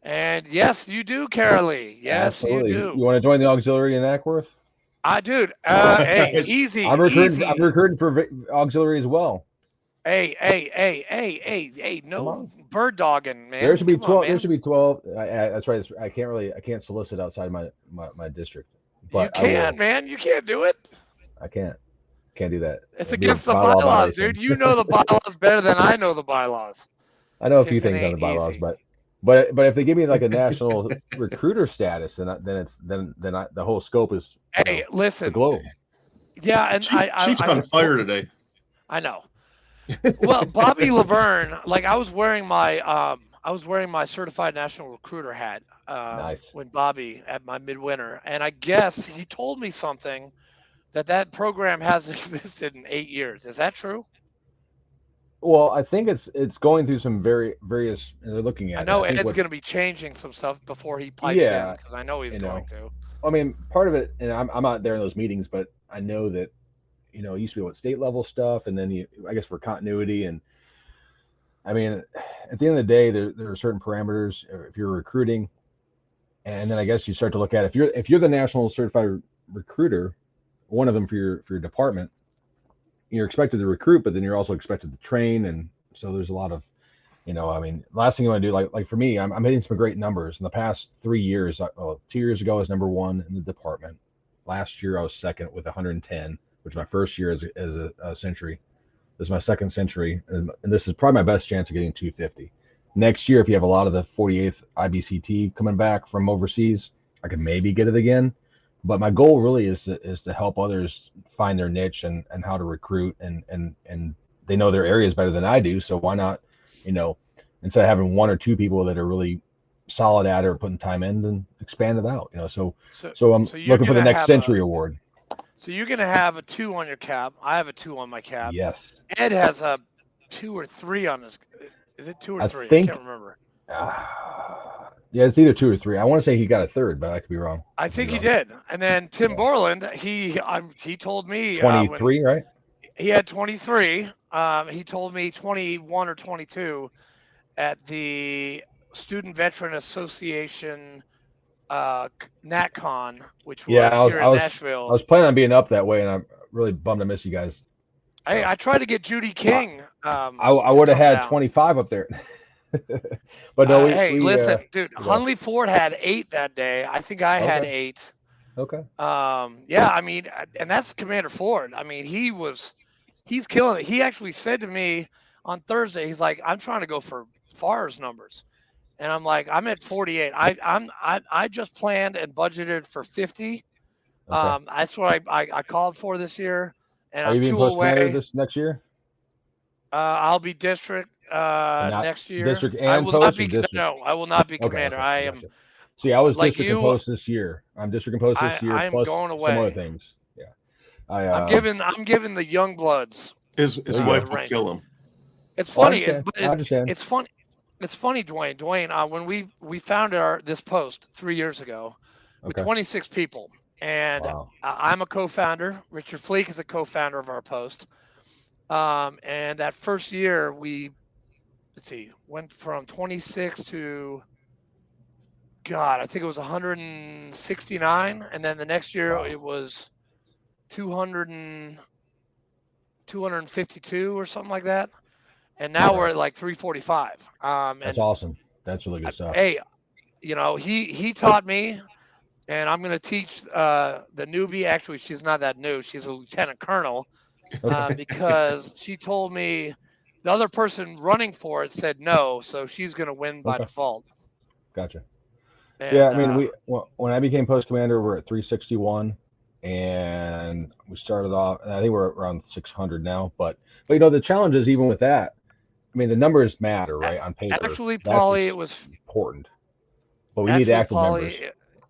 And yes, you do, Carolee. Yes, absolutely. You do. You want to join the auxiliary in Ackworth? Dude. Hey, easy. I'm recruiting for auxiliary as well. Hey, no bird dogging, man. There should be 12. There should be 12. That's right. I can't solicit outside my district. But you can, man. You can't do it. I can't do that. It's against the bylaws, dude. You know the bylaws better than I know the bylaws. I know a few things on the bylaws, but if they give me like a national recruiter status, then the whole scope is listen, the globe. Yeah, and Chief's on fire today. I know. Well, Bobby Laverne, like I was wearing my certified national recruiter hat nice. When Bobby at my midwinter, and I guess he told me something that program hasn't existed in 8 years. Is that true? Well, I think it's going through some various. They're looking at. I know Ed's going to be changing some stuff before he pipes in, because I know he's going to. I mean, part of it, and I'm not there in those meetings, but I know that. It used to be state level stuff, and then I guess for continuity. And I mean, at the end of the day, there are certain parameters if you're recruiting, and then I guess you start to look at if you're the national certified recruiter, one of them for your department, you're expected to recruit, but then you're also expected to train. And so there's a lot of, I mean, last thing you want to do, like for me, I'm hitting some great numbers in the past 3 years. 2 years ago, I was number 1 in the department. Last year, I was second with 110, which is my first year as a century. This is my second century, and this is probably my best chance of getting 250. Next year, if you have a lot of the 48th IBCT coming back from overseas, I could maybe get it again. But my goal really is to help others find their niche and how to recruit, and they know their areas better than I do. So why not, instead of having 1 or 2 people that are really solid at it or putting time in, then expand it out. So I'm looking for the next century award. So you're gonna have a 2 on your cap. I have a 2 on my cap. Yes. Ed has a 2 or 3 on his. Is it 2 or 3? I can't remember. Yeah, it's either 2 or 3. I want to say he got a 3rd, but I could be wrong. I think he did. And then Tim Borland, he told me 23, right? He had 23. He told me 21 or 22 at the Student Veteran Association NatCon, which was here in Nashville. I was planning on being up that way, and I'm really bummed to miss you guys. I tried to get Judy King. I would have had 25 up there. But no, listen, dude, Hunley Ford had 8 that day. I think I had 8. Okay. Yeah, I mean, and that's Commander Ford. I mean, he's killing it. He actually said to me on Thursday, he's like, I'm trying to go for FAR's numbers. And I'm like, I'm at 48. I just planned and budgeted for 50. Okay. That's what I called for this year. And Are you I'm being 2 away. This next year? I'll be district next year. District and post or district? No, I will not be commander. Okay, I am. Gotcha. See, I was like district and post this year. I'm district and post this year. I'm plus going away. Some other things. Yeah. I'm giving the young bloods. His wife will kill him. It's funny. I understand. It's funny. It's funny, Dwayne. Dwayne, when we founded this post 3 years ago with 26 people, and I'm a co-founder. Richard Fleek is a co-founder of our post. And that first year went from 26 to, God, I think it was 169. And then the next year it was 252 or something like that. And now we're at like 345. That's awesome. That's really good stuff. Hey, he taught me, and I'm going to teach the newbie. Actually, she's not that new. She's a lieutenant colonel. Because she told me the other person running for it said no, so she's going to win by default. Gotcha. And, yeah, I mean, when I became post commander, we're at 361, and we started off. I think we're around 600 now. But the challenge is even with that. I mean, the numbers matter, right? On paper. Actually, Paulie, it was important, but we need active members.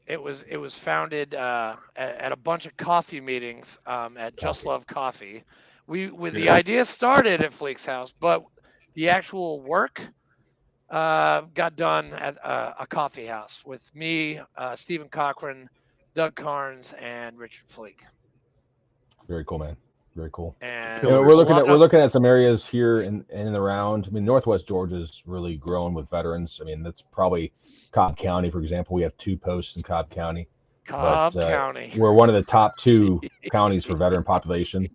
It was founded at a bunch of coffee meetings at Just Love Coffee. The idea started at Fleek's house, but the actual work got done at a coffee house with me, Stephen Cochran, Doug Carnes, and Richard Fleek. Very cool, man. Very cool. And we're looking at some areas here in and around. I mean, Northwest Georgia's really growing with veterans. I mean, that's probably Cobb County, for example. We have 2 posts in Cobb County. County. We're one of the top 2 counties for veteran population.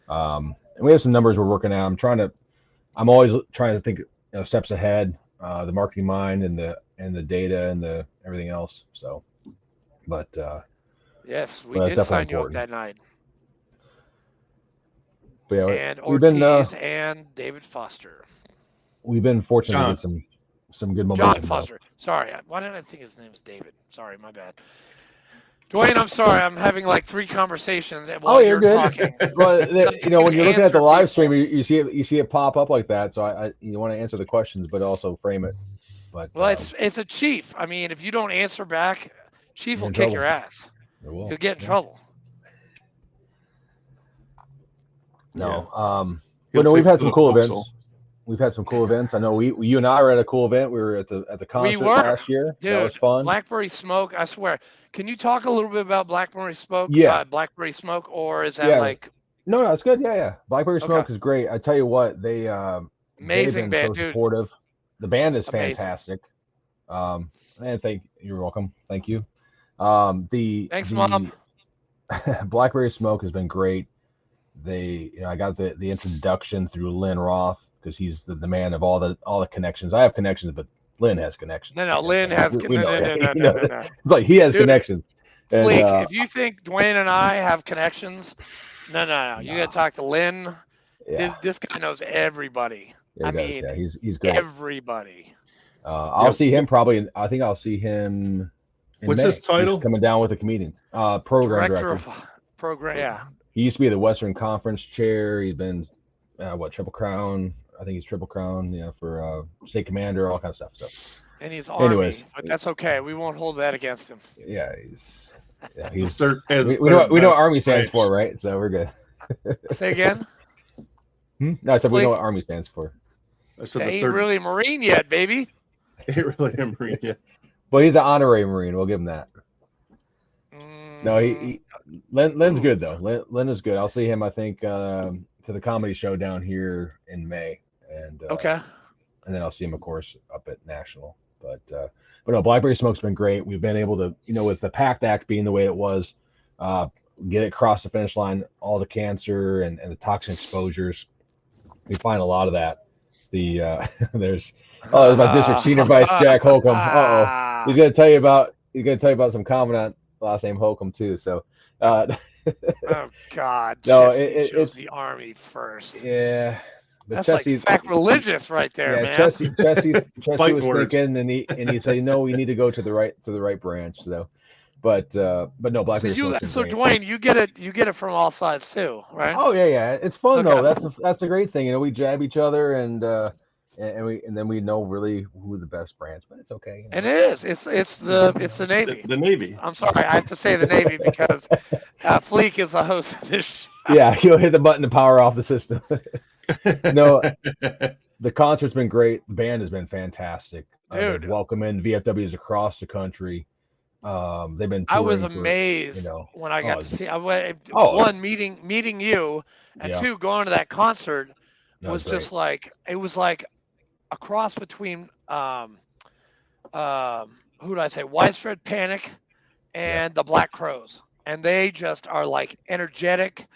And we have some numbers we're working at. I'm always trying to think steps ahead, the marketing mind and the data and the everything else. So, but yes, we did sign you up that night. Yeah, and Ortiz and David Foster. We've been fortunate to get some good momentum. John Foster. Sorry, why did I think his name's David? Sorry, my bad. Dwayne, I'm sorry. I'm having like 3 conversations while you're good. Talking. Well, when you're looking at the live stream, you see it pop up like that. So you want to answer the questions, but also frame it. But it's a chief. I mean, if you don't answer back, chief will kick your ass. You'll get in trouble. No, we've had some cool events. We've had some cool events. I know you and I were at a cool event. We were at the concert last year. Dude, that was fun. Blackberry Smoke. I swear. Can you talk a little bit about Blackberry Smoke? Yeah. Blackberry Smoke, or is that like? No, it's good. Yeah. Blackberry Smoke is great. I tell you what, amazing band, so supportive. Dude. The band is fantastic. And you're welcome. Thank you. Thanks, Mom. Blackberry Smoke has been great. I got the introduction through Lynn Roth, because he's the man of all the connections. I have connections, but Lynn has connections. No, Lynn has we know, no. It's like he has Dude, connections. Fleek, And, if you think Dwayne and I have connections, no. You got to talk to Lynn. Yeah. This guy knows everybody. Yeah, he does. Yeah, he's great. Everybody. I'll see him probably. I think I'll see him. What's his title? He's coming down with a comedian. Program director. Program. Yeah. He used to be the Western Conference chair. He's been Triple Crown. I think he's Triple Crown. Yeah, for state commander, all kinds of stuff. So. And he's Army, but that's okay. We won't hold that against him. Yeah, he's third, we know what Army stands for, right? So we're good. Say again? No, I said we know what Army stands for. I said they ain't really a Marine yet, baby. Ain't really a Marine yet. Well, he's an honorary Marine. We'll give him that. No, Lynn's good though. Lynn is good. I'll see him, I think, to the comedy show down here in May, and okay. And then I'll see him, of course, up at National. But no, Blackberry Smoke's been great. We've been able to, with the PACT Act being the way it was, get it across the finish line. All the cancer and the toxin exposures, we find a lot of that. There's my district senior vice Jack Holcomb. He's gonna tell you about some commandant last name Holcomb too. So. Oh God! No, it's the Army first. Yeah. But that's like sacrilegious right there, man. Chessie was thinking, and he said, "No, we need to go to the right branch." So, but no, Blackberry. So Dwayne, you get it from all sides too, right? Oh yeah, it's fun though. That's the great thing. We jab each other, and then we know really who the best branch. But it's okay. And it is. It's the Navy. The Navy. I'm sorry, I have to say the Navy because Fleek is the host of this show. Yeah, he'll hit the button to power off the system. No, the concert's been great. The band has been fantastic. Dude, welcoming VFWs across the country. They've been. I was amazed when I got to see. One, meeting you, and two, going to that concert was just like it was like a cross between who did I say, Widespread Panic and the Black Crowes, and they just are like energetic.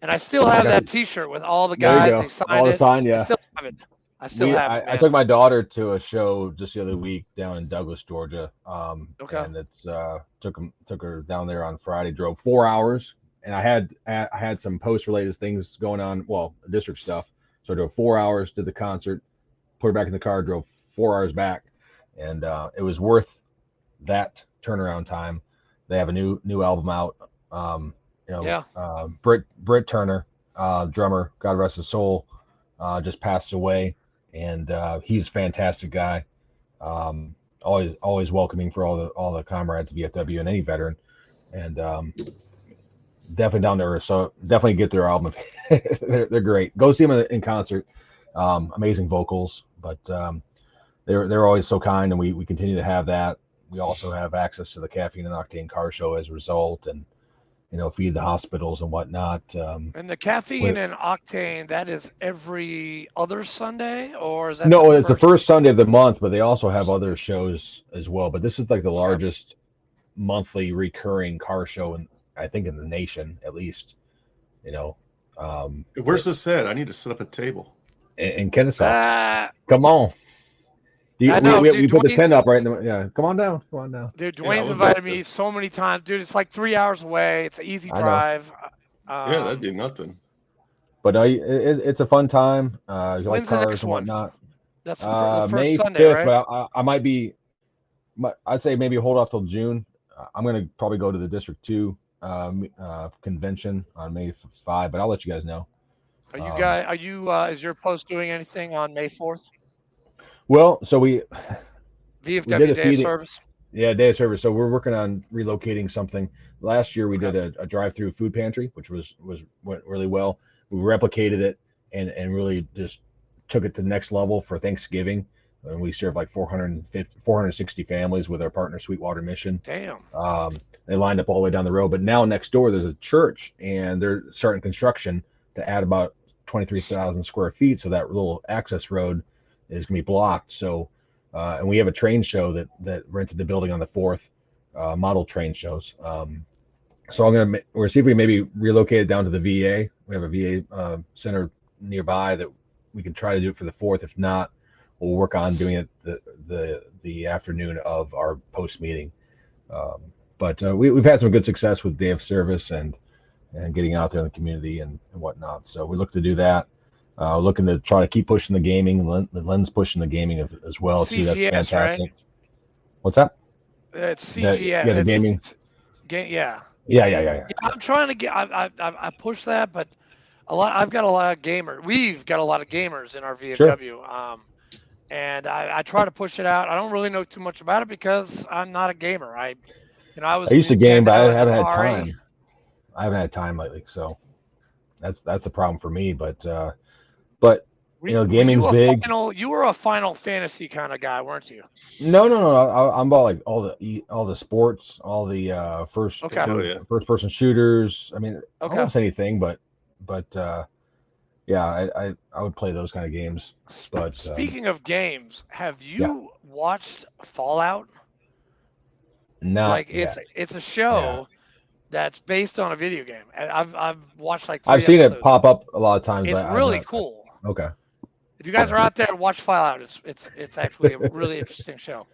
And I still have that T-shirt with all the guys. They signed all the sign, yeah. I still have it. I took my daughter to a show just the other week down in Douglas, Georgia. And it's took her down there on Friday. Drove 4 hours, and I had some post-related things going on. Well, district stuff. So I drove 4 hours, did the concert, put her back in the car, drove 4 hours back, and it was worth that turnaround time. They have a new album out. Britt Turner, drummer, God rest his soul, just passed away, and he's a fantastic guy. Always welcoming for all the comrades of VFW and any veteran, and definitely down there. So definitely get their album. They're great. Go see them in concert. Amazing vocals, but they're always so kind, and we continue to have that. We also have access to the Caffeine and Octane car show as a result, and feed the hospitals and whatnot. And the Caffeine and Octane, that is every other Sunday, or is that? No, it's the first Sunday of the month, but they also have other shows as well. But this is like the largest monthly recurring car show, I think in the nation, at least. Where's this at? I need to set up a table. In Kennesaw. Come on. We put the tent up right in the, come on down. Dude, Dwayne's invited me so many times. Dude, it's like 3 hours away. It's an easy drive. That'd be nothing. But it's a fun time. You like cars and whatnot. That's the first May Sunday, 5th, right? But I might be, I'd say maybe hold off till June. I'm going to probably go to the District 2 convention on May 5, but I'll let you guys know. Is your post doing anything on May 4th? Well, so VFW Day of Service. Yeah, Day of Service. So we're working on relocating something. Last year we did a drive-through food pantry, which went really well. We replicated it and really just took it to the next level for Thanksgiving. And we served like 460 families with our partner Sweetwater Mission. Damn. They lined up all the way down the road. But now next door there's a church, and they're starting construction to add about 23,000 square feet. So that little access road is going to be blocked. So, and we have a train show that rented the building on the 4th, model train shows. So we're see if we maybe relocate it down to the VA. We have a VA center nearby that we can try to do it for the 4th. If not, we'll work on doing it the afternoon of our post meeting. But we've had some good success with day of service and getting out there in the community and whatnot. So we look to do that. Looking to try to keep pushing the gaming. Len's pushing the gaming as well too. That's fantastic. Right? What's that? It's CGS. The gaming. Yeah. I'm trying to get. I push that, but I've got a lot of gamers. We've got a lot of gamers in our VFW. Sure. And I try to push it out. I don't really know too much about it because I'm not a gamer. I used to game, but I haven't had time. I haven't had time lately, so that's a problem for me. But gaming's big. You were a Final Fantasy kind of guy, weren't you? No. I'm about like all the sports, all the first person shooters. I mean, almost anything, but I would play those kind of games. But speaking of games, have you watched Fallout? No, it's a show that's based on a video game. I've watched like 3 I've seen episodes. It pop up a lot of times. It's really cool. Okay. If you guys are out there, watch Fallout. It's actually a really interesting show.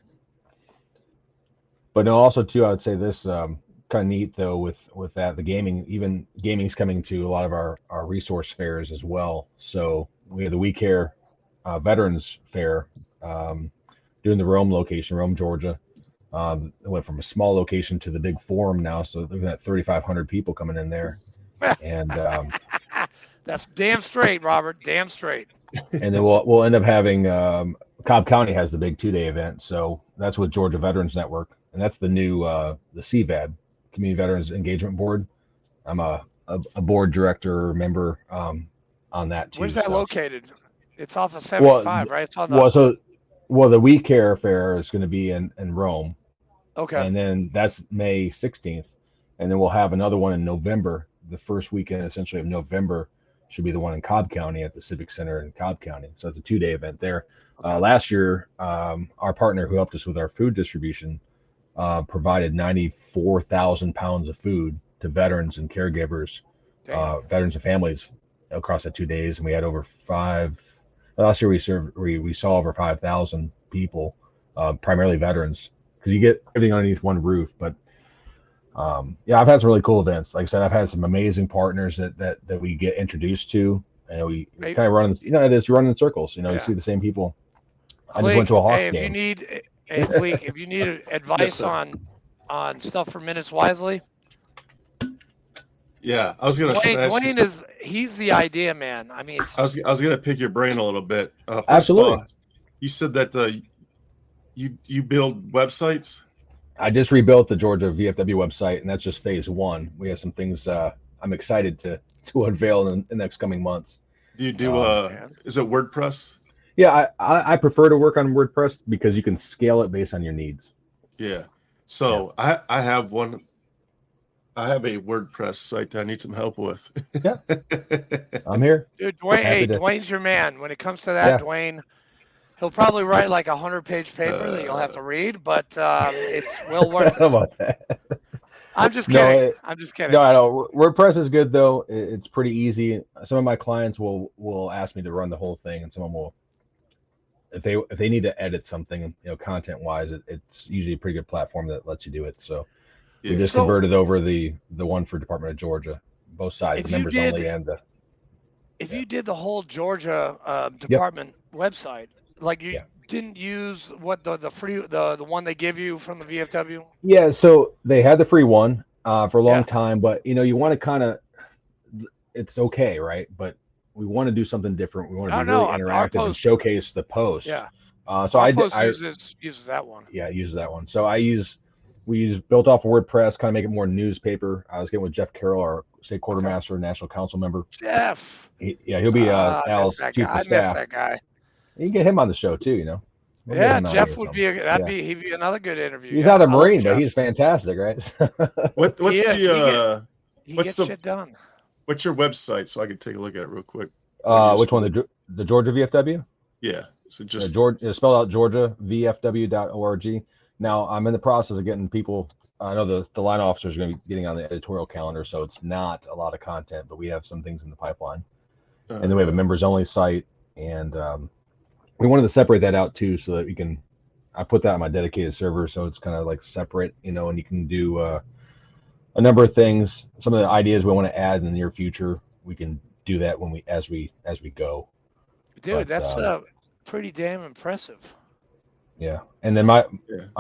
But no, also too, I would say this kind of neat though with that the gaming's coming to a lot of our resource fairs as well. So we have the We Care Veterans Fair doing the Rome location, Rome, Georgia. It went from a small location to the big forum now, so they're looking at 3,500 people coming in there, and that's damn straight, Robert. Damn straight. And then we'll end up having Cobb County has the big 2-day event, so that's with Georgia Veterans Network, and that's the new the CVED Community Veterans Engagement Board. I'm a board director member on that too. Where's that located? It's off of 75, right? It's on the. Well, the We Care Fair is going to be in Rome. Okay. And then that's May 16th. And then we'll have another one in November. The first weekend, essentially, of November should be the one in Cobb County at the Civic Center in Cobb County. So it's a 2-day event there. Last year, our partner who helped us with our food distribution provided 94,000 pounds of food to veterans and caregivers, veterans and families across the 2 days. And we had over last year we saw over 5,000 people, primarily veterans, because you get everything underneath one roof. But I've had some really cool events. Like I said, I've had some amazing partners that we get introduced to, and we kind of run. You run in circles. You see the same people. I just went to a Hawks game. If you need advice on stuff for Minutes Wisely. Yeah, I was gonna say Dwayne he's the idea man. I mean, I was gonna pick your brain a little bit. Absolutely. You said that you build websites. I just rebuilt the Georgia VFW website, and that's just phase 1. We have some things I'm excited to unveil in the next coming months. Do you do is it WordPress? Yeah, I prefer to work on WordPress because you can scale it based on your needs. Yeah. So I have one. I have a WordPress site that I need some help with. Yeah, I'm here. Dude, Dwayne's your man. When it comes to that, Dwayne, he'll probably write like 100-page paper that you'll have to read, but it's well worth it. How about that? I'm just kidding. I'm just kidding. No, I know. WordPress is good though. It's pretty easy. Some of my clients will ask me to run the whole thing, and some of them will, if they need to edit something, content wise, it's usually a pretty good platform that lets you do it. So. We just converted over the one for Department of Georgia, both sides, the members only and the. If you did the whole Georgia department website, like you didn't use the free the one they give you from the VFW. Yeah, so they had the free one for a long time, but you want to kind of, it's okay, right? But we want to do something different. We want to be really interactive and showcase the post. Yeah. So I uses that one. Yeah, it uses that one. So we use built off of WordPress, kind of make it more newspaper. I was getting with Jeff Carroll, our state quartermaster, national council member. Jeff. He'll be Al's chief of staff. I miss that guy. You can get him on the show too, Yeah, Jeff would be he'd be another good interview. He's not a Marine, but he's fantastic, right? He gets shit done. What's your website so I can take a look at it real quick? Which one? The Georgia VFW? Yeah. So just Georgia, spelled out Georgia VFW.org. Now I'm in the process of getting people I know the line officers are going to be getting on the editorial calendar, so it's not a lot of content, but we have some things in the pipeline. And then we have a members only site, and we wanted to separate that out too, so that we can. I put that on my dedicated server, so it's kind of like separate, and you can do a number of things. Some of the ideas we want to add in the near future, we can do that as we go. Dude, but, that's pretty damn impressive. Yeah, and then I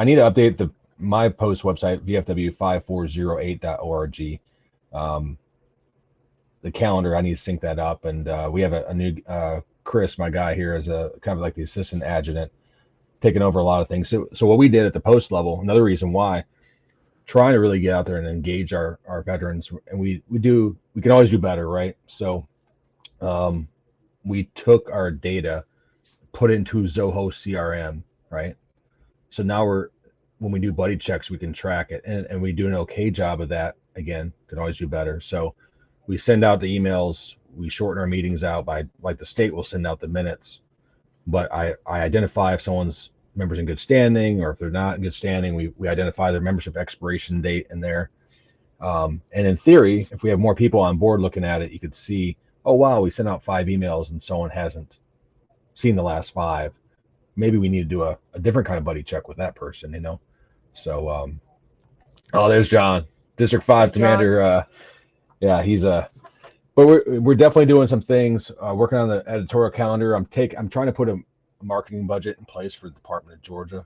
need to update my post website, vfw5408.org. The calendar, I need to sync that up, and we have a new Chris, my guy here, is a kind of like the assistant adjutant, taking over a lot of things. So what we did at the post level, another reason why, trying to really get out there and engage our veterans, and we can always do better, right? So we took our data, put it into Zoho CRM, right? So now when we do buddy checks, we can track it, and we do an okay job of that. Again, can always do better. So we send out the emails, we shorten our meetings out by, like the state will send out the minutes, but I identify if someone's members in good standing, or if they're not in good standing, we identify their membership expiration date in there. And in theory, if we have more people on board looking at it, you could see, oh wow, we sent out 5 emails and someone hasn't seen the last 5. Maybe we need to do a different kind of buddy check with that person, So, there's John, District 5 Commander. Yeah, he's but we're definitely doing some things, working on the editorial calendar. I'm trying to put a marketing budget in place for the Department of Georgia.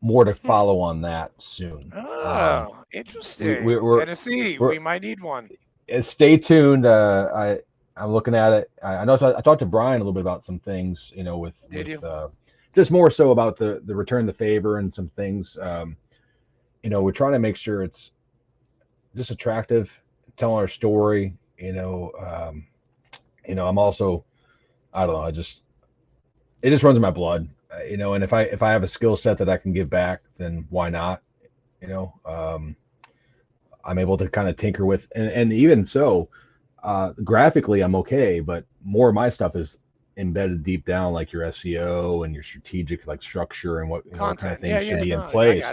More to follow on that soon. Oh, interesting. Tennessee, we might need one. Stay tuned. I'm looking at it. I know I talked to Brian a little bit about some things, with just more so about the return the favor and some things. We're trying to make sure it's just attractive, telling our story. I'm also, I don't know, it just runs in my blood. And if I have a skill set that I can give back, then why not? I'm able to kind of tinker with, and even so, graphically I'm okay, but more of my stuff is embedded deep down, like your SEO and your strategic like structure and what kind of things should be in place.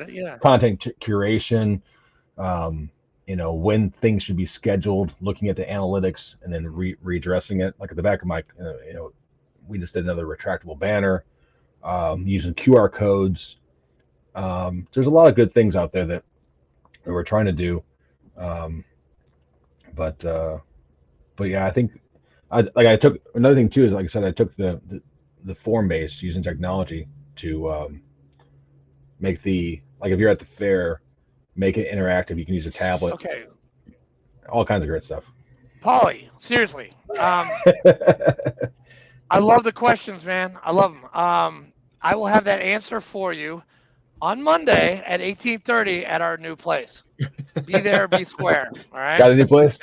Content curation, when things should be scheduled, looking at the analytics and then redressing it. Like at the back of my, we just did another retractable banner, using QR codes. There's a lot of good things out there that we're trying to do. But yeah, I think I took another thing too, is like I said, I took the form based, using technology to make if you're at the fair, make it interactive. You can use a tablet. Okay. All kinds of great stuff. Paulie, seriously. I love the questions, man. I love them. I will have that answer for you on Monday at 18:30 at our new place. Be there, be square. All right. Got a new place?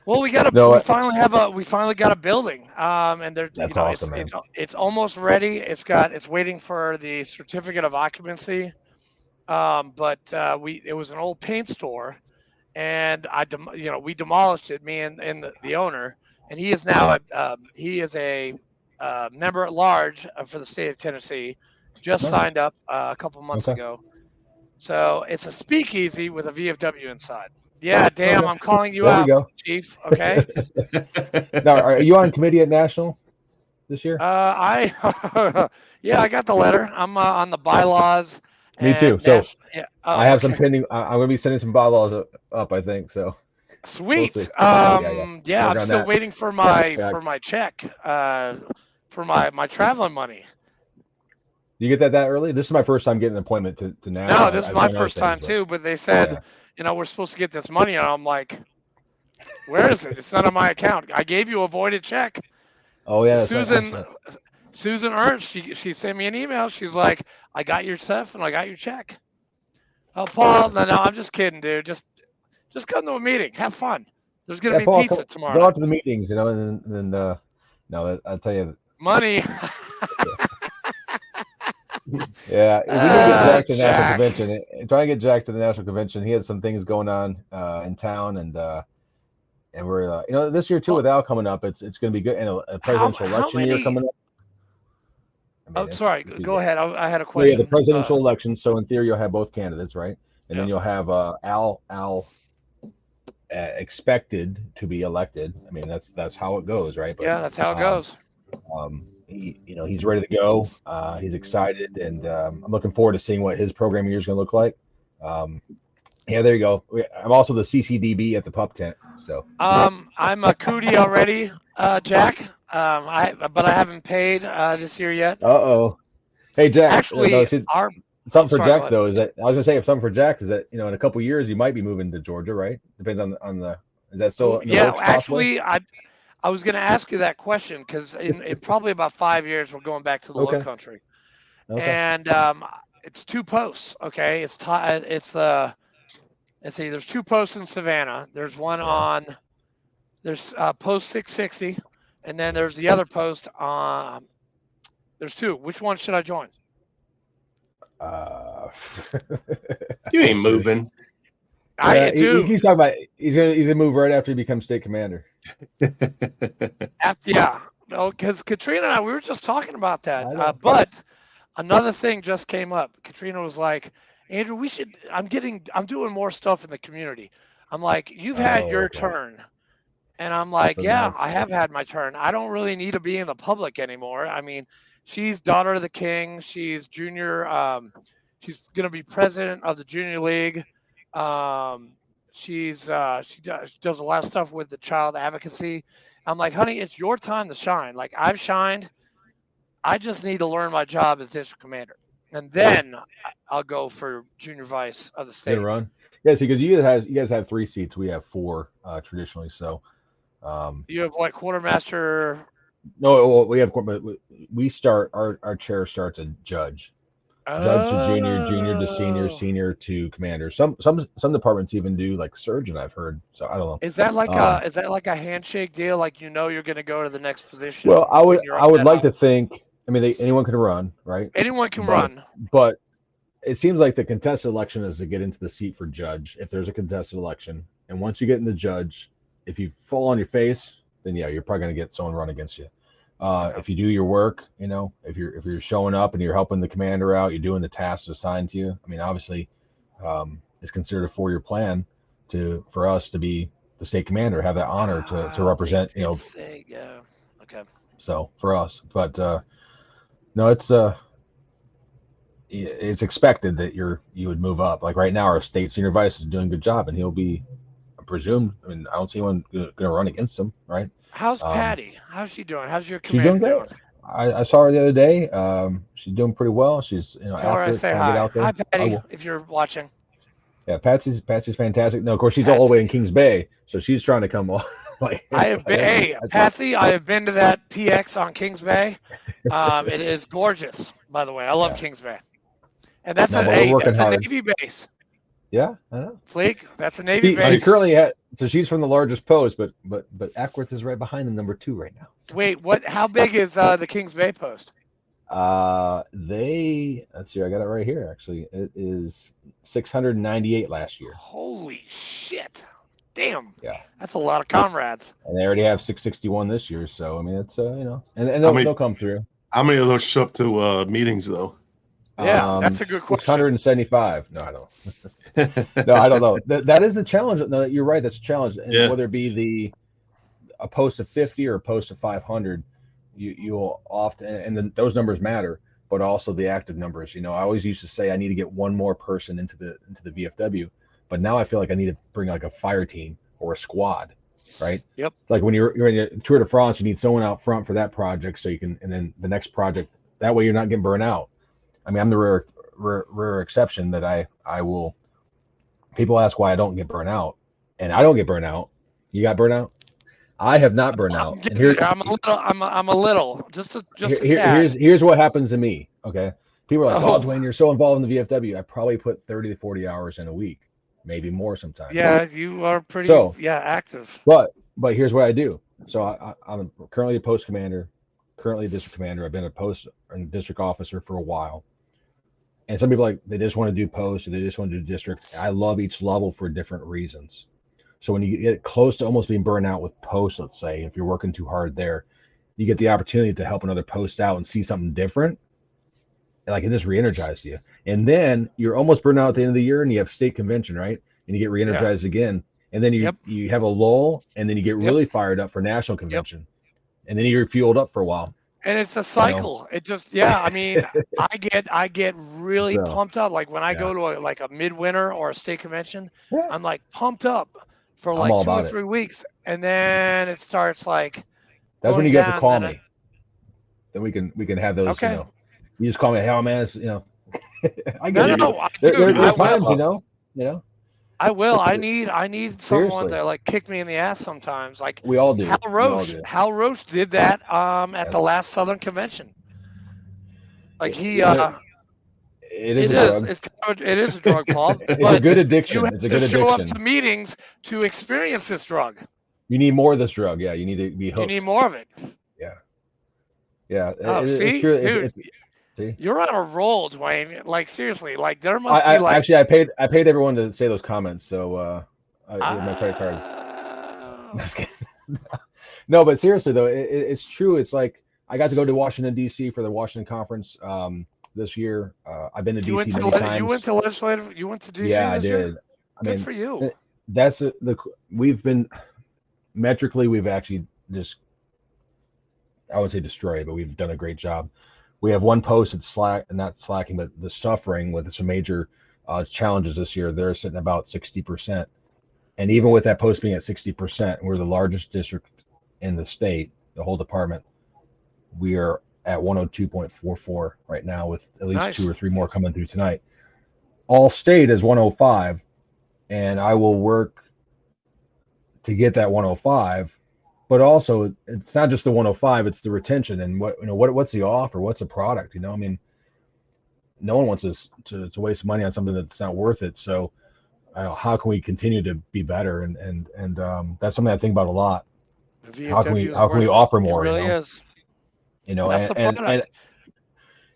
Well, we finally got a building. And that's awesome, man. It's almost ready. It's waiting for the certificate of occupancy. But it was an old paint store, and we demolished it, me and the owner, and he is now a member at large for the state of Tennessee. Just signed up a couple months ago. So it's a speakeasy with a VFW inside. Yeah, damn, I'm calling you out, Chief. Okay. Now, are you on committee at National this year? I got the letter. I'm on the bylaws. Me too. So I have some pending. I'm going to be sending some bylaws up, I think. So sweet. We'll I'm still waiting for my check for my traveling money. You get that early? This is my first time getting an appointment to National. No, this is my first time too. But they said, we're supposed to get this money, and I'm like, where is it? It's not on my account. I gave you a voided check. Oh yeah, Susan Ernst, she sent me an email. She's like, I got your stuff and I got your check. Oh, Paul, no, I'm just kidding, dude. Just come to a meeting. Have fun. There's going to be pizza tomorrow. Go out to the meetings, and then I'll tell you. Money. Yeah, we need to get Jack to the National Convention. Trying to get Jack to the National Convention. He had some things going on in town, and we're this year too with Al coming up. It's going to be good, and a presidential election year coming up. I mean, sorry. Go ahead. I had a Well, yeah, question. the presidential election. So in theory, you'll have both candidates, right? And then Yeah. you'll have Al expected to be elected. I mean, that's how it goes, right? But Yeah, that's how it goes. he's ready to go. He's excited, and I'm looking forward to seeing what his program year is going to look like. Yeah, there you go. I'm also the CCDB at the pup tent. So I'm a cootie already, Jack. But I haven't paid this year yet. Hey Jack. Actually, something for sorry, go Jack ahead. though is that I was gonna say if something for Jack is that in a couple years you might be moving to Georgia, right? Depends on the is that still in the Yeah, works, possibly? actually, I was going to ask you that question because in probably about 5 years we're going back to the Okay. Low Country, Okay. and it's 2 posts. Okay, it's the let's see. There's 2 posts in Savannah. There's one on there's post 660, and then there's the other post on. There's 2. Which one should I join? You ain't moving. I do. He keeps talking about he's gonna move right after he becomes state commander. Yeah, no, because Katrina and I, we were just talking about I know. that. But another thing just came up. Katrina was like, Andrew, I'm doing more stuff in the community. I'm like, you've had your Okay. turn. And I'm like, So yeah, nice. I have had my turn. I don't really need to be in the public anymore. I mean, she's daughter of the king. She's junior. She's going to be president of the junior league. She does a lot of stuff with the child advocacy. I'm like, honey, it's your time to shine. Like I've shined. I just need to learn my job as district commander, and then I'll go for junior vice of the state. Gonna run. Yeah, see, because you guys have 3 seats. We have 4 traditionally. So You have what, quartermaster? no, well, we start our chair starts at judge. Judge to junior to senior, senior to commander. Some departments even do like surgeon, I've heard. So I don't know. Is that like a handshake deal? Like you're going to go to the next position? Well, I would like to think. I mean, anyone can run, right? Anyone can run. But it seems like the contested election is to get into the seat for judge. If there's a contested election, and once you get in the judge, if you fall on your face, then yeah, you're probably going to get someone run against you. If you do your work, if you're showing up and you're helping the commander out, you're doing the tasks assigned to you. I mean, obviously, it's considered a 4-year plan for us to be the state commander, have that honor to represent. Yeah. Okay. So for us, but no, it's expected that you would move up. Like right now, our state senior vice is doing a good job, and he'll be, I presume. I mean, I don't see anyone going to run against him, right? How's Patty? How's she doing? How's your She's commander doing great. I saw her the other day. She's doing pretty well. She's Tell her I say hi. Hi, Patty, if you're watching. Yeah, Patsy's fantastic. No, of course she's all the way in Kings Bay, so she's trying to come on. Patsy, I have been to that PX on Kings Bay. It is gorgeous, by the way. I love Kings Bay, and that's a Navy base. Yeah, I know. Fleek, that's a Navy base. She currently so she's from the largest post, but Ackworth is right behind the number 2 right now. So. Wait, what? How big is the Kings Bay post? Let's see, I got it right here. Actually, it is 698 last year. Holy shit! Damn. Yeah. That's a lot of comrades. And they already have 661 this year, so I mean it's and they'll come through. How many of those show up to meetings though? Yeah, that's a good question. 675. No, I don't. No, I don't know. That is the challenge. No, you're right. That's a challenge. And whether it be a post of 50 or a post of 500, you'll often, and then those numbers matter, but also the active numbers. I always used to say I need to get one more person into the VFW, but now I feel like I need to bring like a fire team or a squad, right? Yep. Like when you're in a Tour de France, you need someone out front for that project, so you can, and then the next project. That way, you're not getting burnt out. I mean, I'm the rare exception that I will. People ask why I don't get burnt out, and I don't get burnt out. You got burnt out? I have not burned out. And I'm a little. Just a tad. Here's what happens to me. Okay, people are like, "Oh, Dwayne, you're so involved in the VFW." I probably put 30 to 40 hours in a week, maybe more sometimes. Yeah, you are pretty active. But here's what I do. So I'm currently a post commander, currently a district commander. I've been a post and district officer for a while. And some people they just want to do post or they just want to do district. I love each level for different reasons. So when you get close to almost being burned out with post, let's say, if you're working too hard there, you get the opportunity to help another post out and see something different. like it just re-energizes you. And then you're almost burned out at the end of the year, and you have state convention, right? And you get re-energized again, and then you have a lull, and then you get really fired up for national convention, and then you're fueled up for a while. And it's a cycle. It just, I mean, I get really pumped up. Like when I go to a midwinter or a state convention, I'm like pumped up for like 2 or 3 weeks, and then it starts like. That's when you get to call me. Then we can have those. Okay. You know, you just call me, hey, man, it's, you know. I get it. There are times, you know. I will. I need someone to like kick me in the ass sometimes. Like we all do. Hal Roach did that at the last Southern Convention. Like he it is a drug, Paul. It's a good addiction. You have to show up to meetings to experience this drug. You need more of this drug. Yeah, you need to be hooked. You need more of it. Yeah. Oh, see, dude. See? You're on a roll, Dwayne. Like seriously, like there must be like. Actually, I paid everyone to say those comments, so my credit card. No, but seriously though, it's true. It's like I got to go to Washington D.C. for the Washington conference this year. I've been to D.C. many times. You went to legislative. You went to D.C. Yeah, this I year? did. Good for you. That's we've been metrically. We've actually just. I would say destroyed, but we've done a great job. We have one post that's not slacking, but the suffering with some major challenges this year. They're sitting about 60%. And even with that post being at 60%, we're the largest district in the state, the whole department. We are at 102.44 right now with at least 2 or 3 more coming through tonight. All state is 105, and I will work to get that 105. But also, it's not just the 105; it's the retention and what's the offer, what's the product. I mean, no one wants us to waste money on something that's not worth it. So, how can we continue to be better? And that's something I think about a lot. How can we offer more? It really is. That's the product. And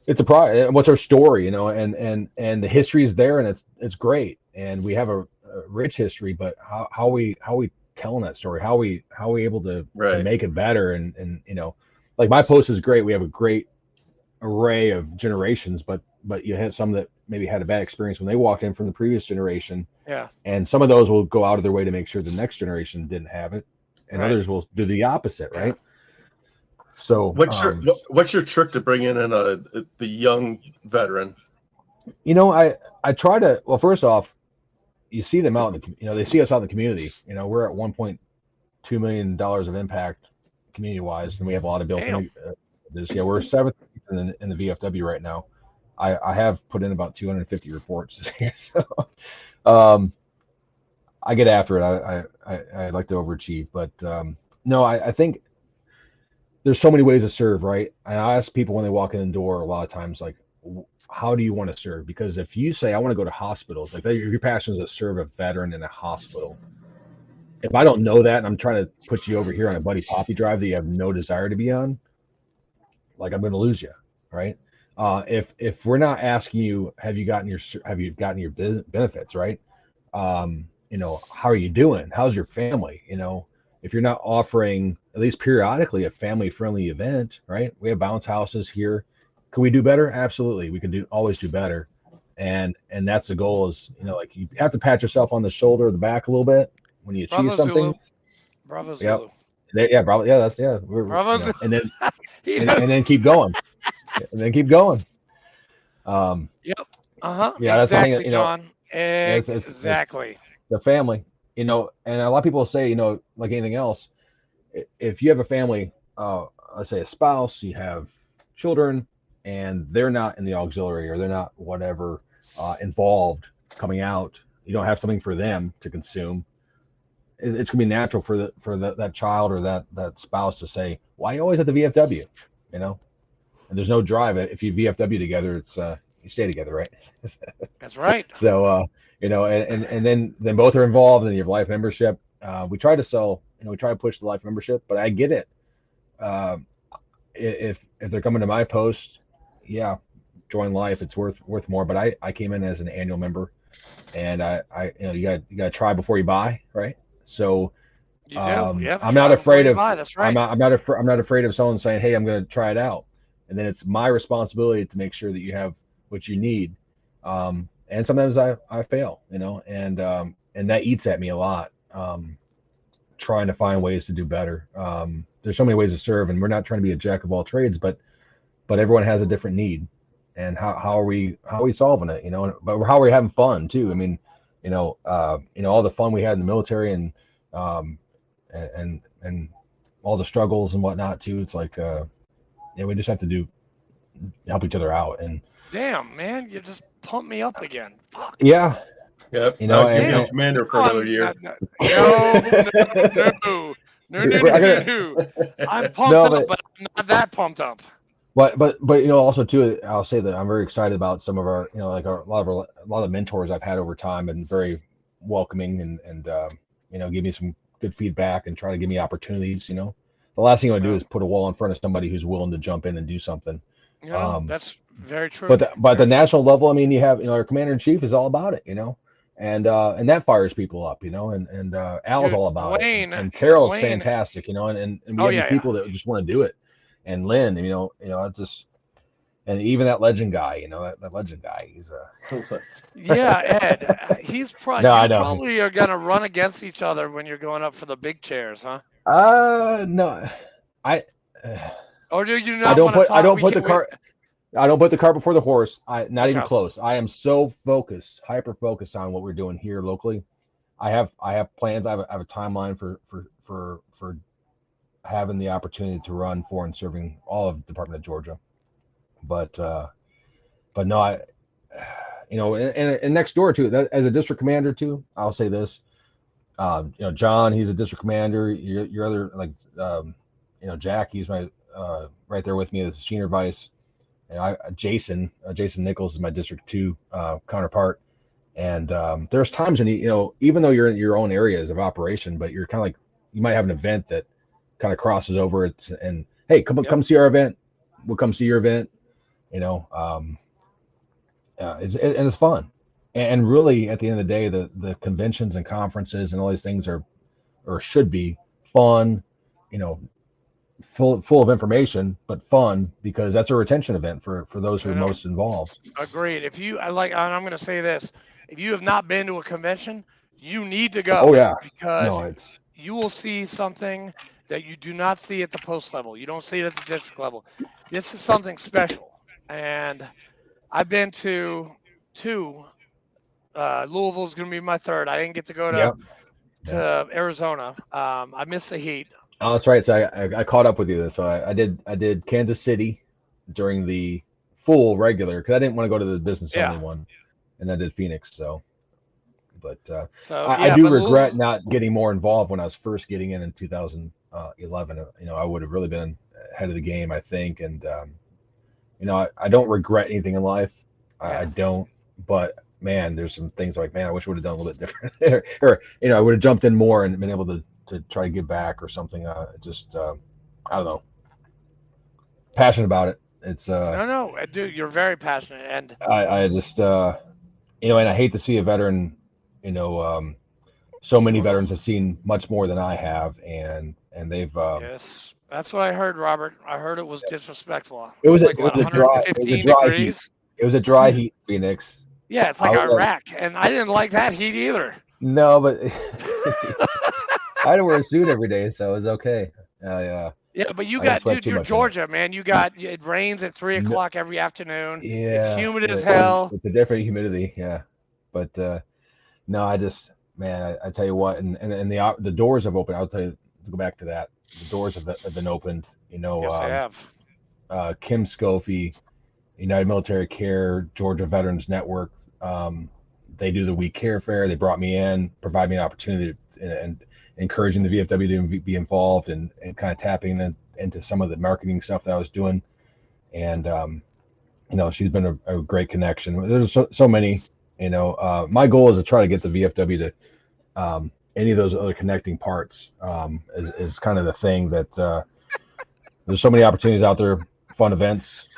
it's a product. What's our story? And the history is there, and it's great, and we have a rich history. But how we telling that story, how we able to make it better, and like my post is great. We have a great array of generations, but you had some that maybe had a bad experience when they walked in from the previous generation, and some of those will go out of their way to make sure the next generation didn't have it, and others will do the opposite, right? So what's your trick to bring in the young veteran? I try to, well, first off, you see them out they see us out in the community. We're at $1.2 million of impact community wise, and we have a lot of built in. We're 7th in the VFW right now. I have put in about 250 reports this year, so I get after it. I like to overachieve, but no, I think there's so many ways to serve, right? And I ask people when they walk in the door a lot of times, like, how do you want to serve? Because if you say, I want to go to hospitals, like your passion is to serve a veteran in a hospital. If I don't know that, and I'm trying to put you over here on a Buddy Poppy drive that you have no desire to be on, like I'm going to lose you, right? If we're not asking you, have you gotten your benefits, right? How are you doing? How's your family? If you're not offering at least periodically a family-friendly event, right? We have bounce houses here. Can we do better? Absolutely. We can always do better. And that's the goal is, like you have to pat yourself on the shoulder or the back a little bit when you achieve something. Zulu. Bravo Zulu. Bravo. Yeah, Zulu. And then and then keep going. And then keep going. Yep. Uh-huh. Yeah, that's exactly, the thing, John. Exactly. It's the family. And a lot of people say, like anything else, if you have a family, let's say a spouse, you have children, and they're not in the auxiliary or they're not whatever involved coming out, you don't have something for them to consume. It's gonna be natural for that child or that spouse to say, "Why are you always at the VFW?" And there's no drive. If you VFW together, it's you stay together, right? That's right. So and then both are involved, and you have life membership. We try to sell, we try to push the life membership, but I get it. If they're coming to my post, join life. It's worth more. But I came in as an annual member, and you got to try before you buy, right? So you do. I'm not afraid of. That's right. I'm not afraid of someone saying, "Hey, I'm going to try it out." and then it's my responsibility to make sure that you have what you need. And sometimes I fail, and that eats at me a lot. Trying to find ways to do better. There's so many ways to serve, and we're not trying to be a jack of all trades, but everyone has a different need, and how are we solving it? But how are we having fun too? I mean, all the fun we had in the military, and all the struggles and whatnot too. It's like, we just have to help each other out. And damn, man, you just pumped me up again. Fuck. Yeah. Yep. I was going to be commander for another year. No. I'm pumped up, but I'm not that pumped up. But also too, I'll say that I'm very excited about some of our, like a lot of mentors I've had over time, and very welcoming and give me some good feedback and try to give me opportunities. The last thing I want to do is put a wall in front of somebody who's willing to jump in and do something. That's very true. But the national level, I mean, you have, our commander in chief is all about it, and that fires people up, and Al's all about Dwayne, it, and Carol's fantastic, and we have people that just want to do it, and Lynn, it's just, and even that legend guy, that legend guy, he's Ed, he's probably probably are gonna run against each other when you're going up for the big chairs, huh? No, or do you not? I don't put the cart before the horse. Not even close. I am so hyper focused on what we're doing here locally. I have plans. I have a timeline for having the opportunity to run for and serving all of the Department of Georgia. But no, and next door too, as a district commander too, I'll say this. John, he's a district commander. Your other, Jack, he's my right there with me as a senior vice. And Jason Nichols is my District 2 counterpart. And there's times when even though you're in your own areas of operation, but you're kind of like, you might have an event that kind of crosses over it, and hey, come see our event. We'll come see your event. It's fun. And really, at the end of the day, the conventions and conferences and all these things are, or should be, fun, full of information, but fun, because that's a retention event for those who are most involved. Agreed. If you and I'm going to say this, if you have not been to a convention, you need to go. Oh yeah, because you will see something that you do not see at the post level. You don't see it at the district level. This is something special, and I've been to 2. Louisville's going to be my 3rd. I didn't get to go to Arizona. I missed the heat. Oh, that's right. So I caught up with you. So I did Kansas City during the full regular, because I didn't want to go to the business only one, and then did Phoenix. So, but I do regret not getting more involved when I was first getting in 2011. I would have really been ahead of the game, I think. And I don't regret anything in life. I don't. But man, there's some things like, man, I wish I would have done a little bit different there, or I would have jumped in more and been able to try to give back or something. I don't know. Passionate about it. It's no, dude, you're very passionate, and I just and I hate to see a veteran. So many veterans have seen much more than I have, and they've. Yes, that's what I heard, Robert. I heard it was disrespectful. It was a dry heat. It was a dry heat, Phoenix. Yeah, it's like Iraq, and I didn't like that heat either. No, but I had to wear a suit every day, so it was okay. Yeah, but you got, dude, you're Georgia, man. It rains at 3:00 every afternoon. Yeah, it's humid as hell. It's a different humidity, yeah. But no, I just, man, I tell you what, and the doors have opened. I'll tell you, to go back to that. The doors have been opened. Yes, they have. Kim Scofie, United Military Care, Georgia Veterans Network. They do the We Care Fair. They brought me in, provide me an opportunity, and encouraging the VFW to be involved and kind of tapping into some of the marketing stuff that I was doing. And, she's been a great connection. There's so many, my goal is to try to get the VFW to any of those other connecting parts is kind of the thing that there's so many opportunities out there, fun events,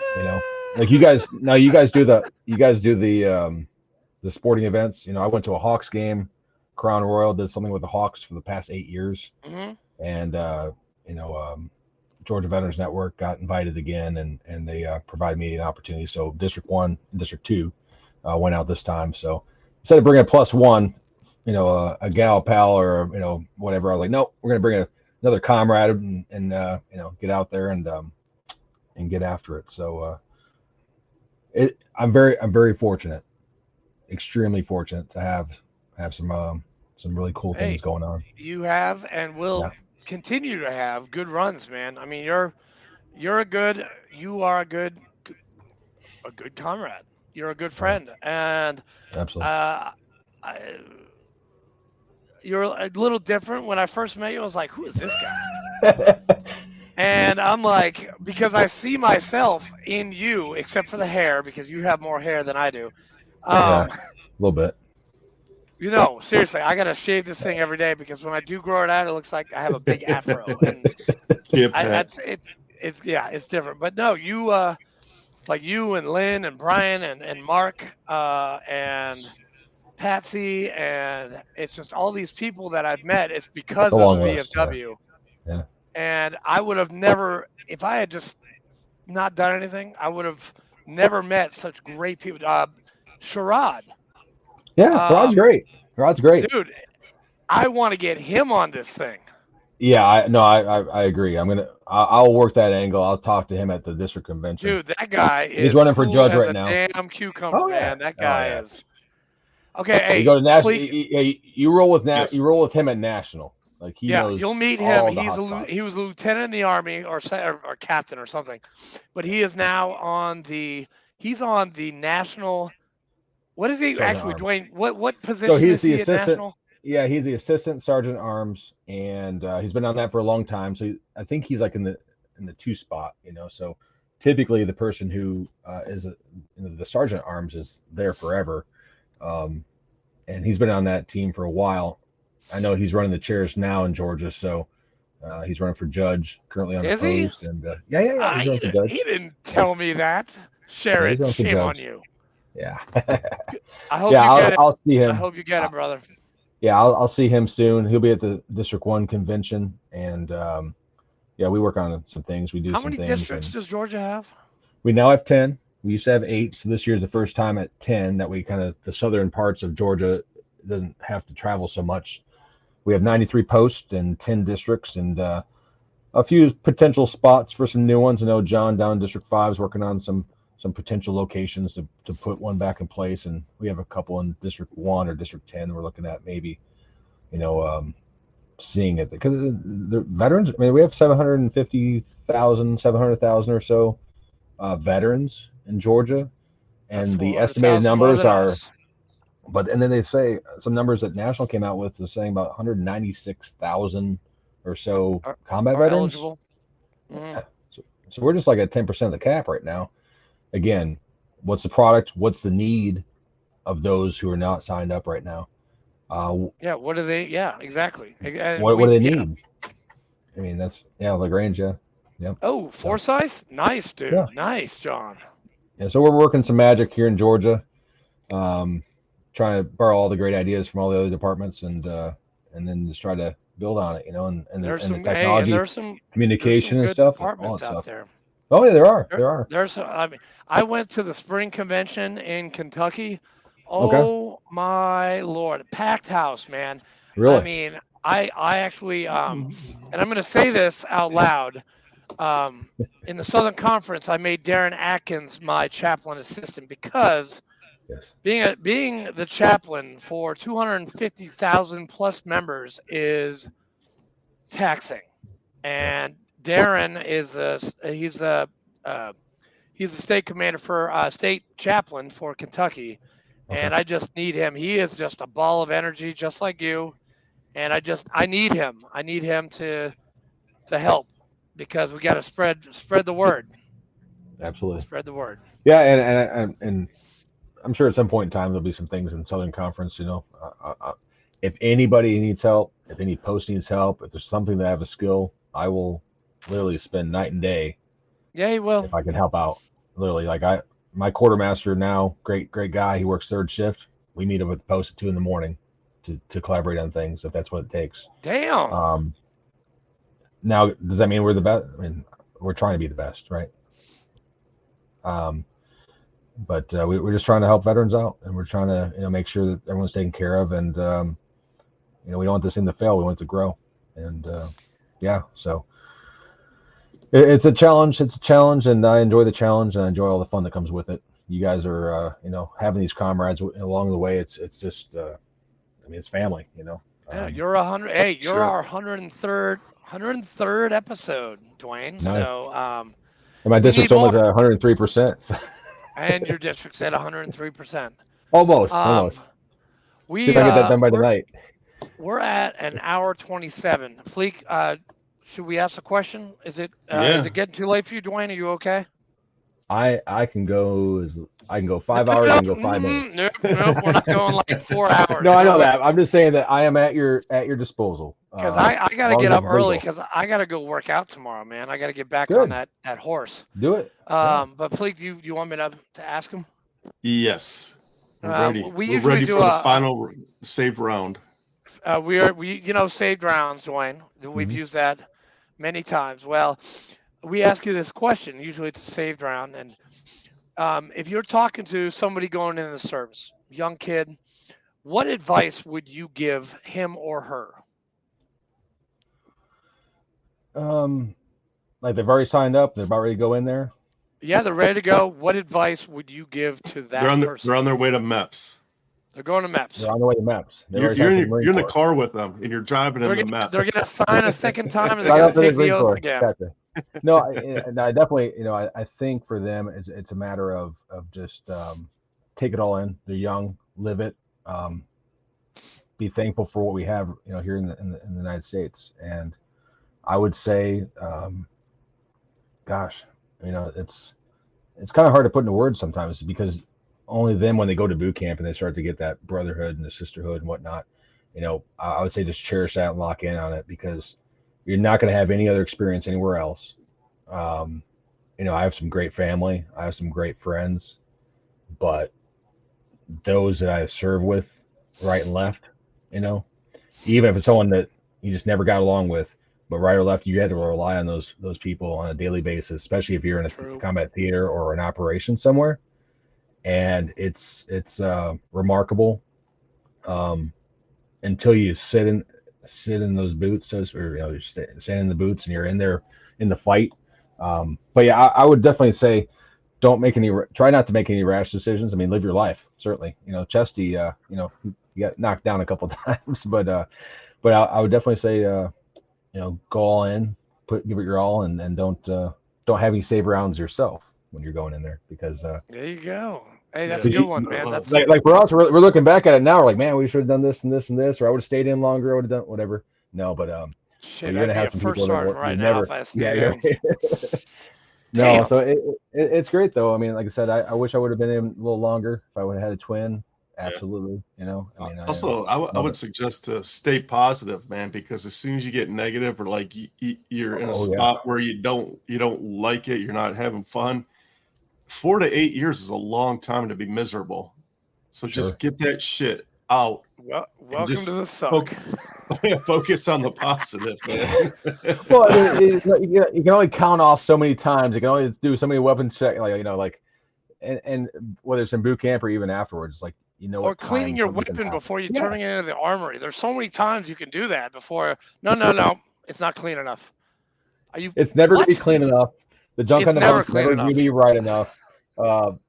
like you guys do the sporting events. I went to a Hawks game. Crown Royal did something with the Hawks for the past 8 years. Mm-hmm. And Georgia Veterans Network got invited again, and they provided me an opportunity. So District 1 and District 2 went out this time. So instead of bringing a +1, a gal pal or whatever, I was like, nope, we're gonna bring another comrade and get out there and get after it. So I'm very fortunate, extremely fortunate to have some really cool things going on. You have and will continue to have good runs, man. I mean, you are a good comrade. You're a good friend, and absolutely. You're a little different. When I first met you, I was like, who is this guy? And I'm like, because I see myself in you, except for the hair, because you have more hair than I do. A little bit. Seriously, I gotta shave this thing every day because when I do grow it out, it looks like I have a big afro. And it's different. But no, you like you and Lynn and Brian and Mark and Patsy, and it's just all these people that I've met. It's because of the VFW. Yeah. And I would have never, if I had just not done anything, I would have never met such great people. Sherrod. Yeah, Rod's great. Rod's great. Dude, I want to get him on this thing. Yeah, I agree. I'll work that angle. I'll talk to him at the district convention. Dude, that guy he's running for judge right now. Damn cucumber, man. That guy is. Okay, you hey, go to national. You roll with You roll with him at national. Like he knows. You'll meet him. He was a lieutenant in the Army or captain or something, but he is now on the. He's on the national. What is he actually, Dwayne? What position is he at national? Yeah, he's the assistant sergeant at arms, and he's been on that for a long time. So I think he's like in the 2 spot. So typically the person who is the sergeant at arms is there forever, and he's been on that team for a while. I know he's running the chairs now in Georgia, so he's running for judge currently on is opposed. He? And yeah, he's running for judge. He didn't tell me that. Share it. Shame on you. Yeah. I hope you get it. I'll see him. I hope you get it, brother. Yeah, I'll see him soon. He'll be at the District 1 convention, and we work on some things. We do How some things. How many districts does Georgia have? We now have 10. We used to have 8, so this year's the first time at 10 that we the southern parts of Georgia doesn't have to travel so much. We have 93 posts and 10 districts, and a few potential spots for some new ones. I know John down in District 5 is working on some potential locations to put one back in place, and we have a couple in District 1 or District 10 we're looking at maybe, seeing it, because the veterans. I mean, we have 700,000 or so veterans in Georgia, and the estimated numbers are. And then they say some numbers that National came out with is saying about 196,000 or so combat veterans. Eligible. Mm-hmm. Yeah. So we're just like at 10% of the cap right now. Again, what's the product? What's the need of those who are not signed up right now? What do they? Yeah, exactly. What do they need? I mean, that's Lagrange. Yeah. Oh, Forsyth, nice dude, nice, John. Yeah, so we're working some magic here in Georgia, trying to borrow all the great ideas from all the other departments, and then just try to build on it, and the technology, there's some communication and stuff, all that out stuff. There. Oh yeah, there are. I went to the spring convention in Kentucky. Oh my Lord, packed house, man. Really? I mean, I actually, and I'm going to say this out loud. In the Southern Conference, I made Darren Atkins my chaplain assistant because being the chaplain for 250,000 plus members is taxing, and Darren is he's the state commander for state chaplain for Kentucky, and I just need him. He is just a ball of energy, just like you, and I need him. I need him to help, because we got to spread the word. Absolutely, spread the word. Yeah, and I'm sure at some point in time there'll be some things in Southern Conference. If anybody needs help, if any post needs help, if there's something that I have a skill, I will literally spend night and day. Yeah, he will. If I can help out, literally, my quartermaster now, great guy. He works third shift. We meet up at the post at 2 a.m. to collaborate on things if that's what it takes. Damn. Now, does that mean we're the best? I mean, we're trying to be the best, right? But we're just trying to help veterans out, and we're trying to make sure that everyone's taken care of, and we don't want this thing to fail. We want it to grow, and so it's a challenge. It's a challenge, and I enjoy the challenge, and I enjoy all the fun that comes with it. You guys are having these comrades along the way. It's just it's family. Yeah, you're 100. Hey, you're Sure. our 103rd episode, Dwayne. Nice. So And my district's need almost more. at 103%. and your district's at 103%. Almost. We See if I get that done by tonight. We're at an hour 27. Fleek, should we ask a question? Is it getting too late for you, Dwayne? Are you okay? I can go 5 hours. I can go 5 minutes. Nope, we're not going like 4 hours. No, I know that. I'm just saying that I am at your disposal. Because I got to get up early legal. because I got to go work out tomorrow, man. I got to get back Good. on that horse. Do it. But Fleek, do you want me to ask him? Yes. We're ready. We We're usually ready do for the final save round. We saved rounds, Dwayne. We've used that many times. Well, we ask you this question. Usually it's a saved round, and if you're talking to somebody going into the service, young kid, what advice would you give him or her? Like they've already signed up, they're about ready to go in there. Yeah, they're ready to go. What advice would you give to that person? They're on their way to MEPS. They're going to MEPS. They're on the way to MEPS. You're in the car with them, and you're driving in the MEPS. They're going to sign a second time, and they're going to take the oath again. Gotcha. No, I definitely, I think for them, it's a matter of just take it all in. They're young, live it, be thankful for what we have, here in the United States. And I would say, it's kind of hard to put into words sometimes, because only then when they go to boot camp and they start to get that brotherhood and the sisterhood and whatnot, I would say just cherish that and lock in on it, because you're not going to have any other experience anywhere else. I have some great family. I have some great friends, but those that I serve with right and left, even if it's someone that you just never got along with, but right or left, you had to rely on those people on a daily basis, especially if you're in a combat theater or an operation somewhere. And it's remarkable until you sit in those boots, or you're standing in the boots and you're in there in the fight. But yeah, I would definitely say try not to make any rash decisions. I mean, live your life, certainly. Chesty, you got knocked down a couple times, but I would definitely say go all in, give it your all, and don't have any save rounds yourself when you're going in there, because there you go. Hey, that's a good one, man. That's like for us, we're looking back at it now. We're like, man, we should have done this and this and this, or I would have stayed in longer. I would have done whatever. No, but shit, you're gonna have some people that right now if I stayed in. No, so it's great though. I mean, like I said, I wish I would have been in a little longer if I would have had a twin. Absolutely, I would suggest to stay positive, man, because as soon as you get negative, or like you're in a spot where you don't like it, you're not having fun. 4 to 8 years is a long time to be miserable. So just get that shit out. Well, welcome to the suck. Focus on the positive, man. Well, you can only count off so many times. You can only do so many weapons check, and whether it's in boot camp or even afterwards, or cleaning your weapon before you're turning it into the armory. There's so many times you can do that before. No, it's not clean enough. It's never going to be clean enough. The junk on the boat's never going to be right enough.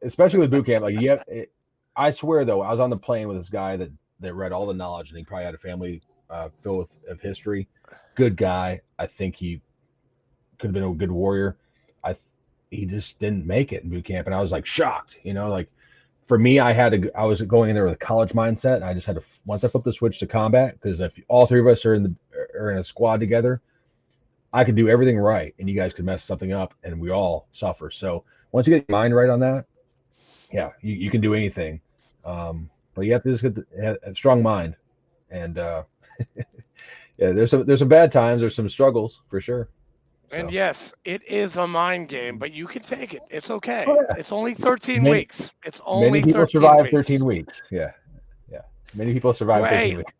Especially with boot camp. I swear though, I was on the plane with this guy that read all the knowledge, and he probably had a family filled with history. Good guy. I think he could have been a good warrior. He just didn't make it in boot camp, and I was shocked. For me, I was going in there with a college mindset, and I just had to, once I flipped the switch to combat, because if all three of us are in a squad together, I could do everything right, and you guys could mess something up, and we all suffer. So once you get your mind right on that, yeah, you can do anything. But you have to just get a strong mind, and there's some bad times, there's some struggles for sure. And yes, it is a mind game, but you can take it. It's okay. Oh, yeah. It's only 13 weeks. It's only many people 13 survive weeks. 13 weeks. Yeah. Many people survive 13 weeks.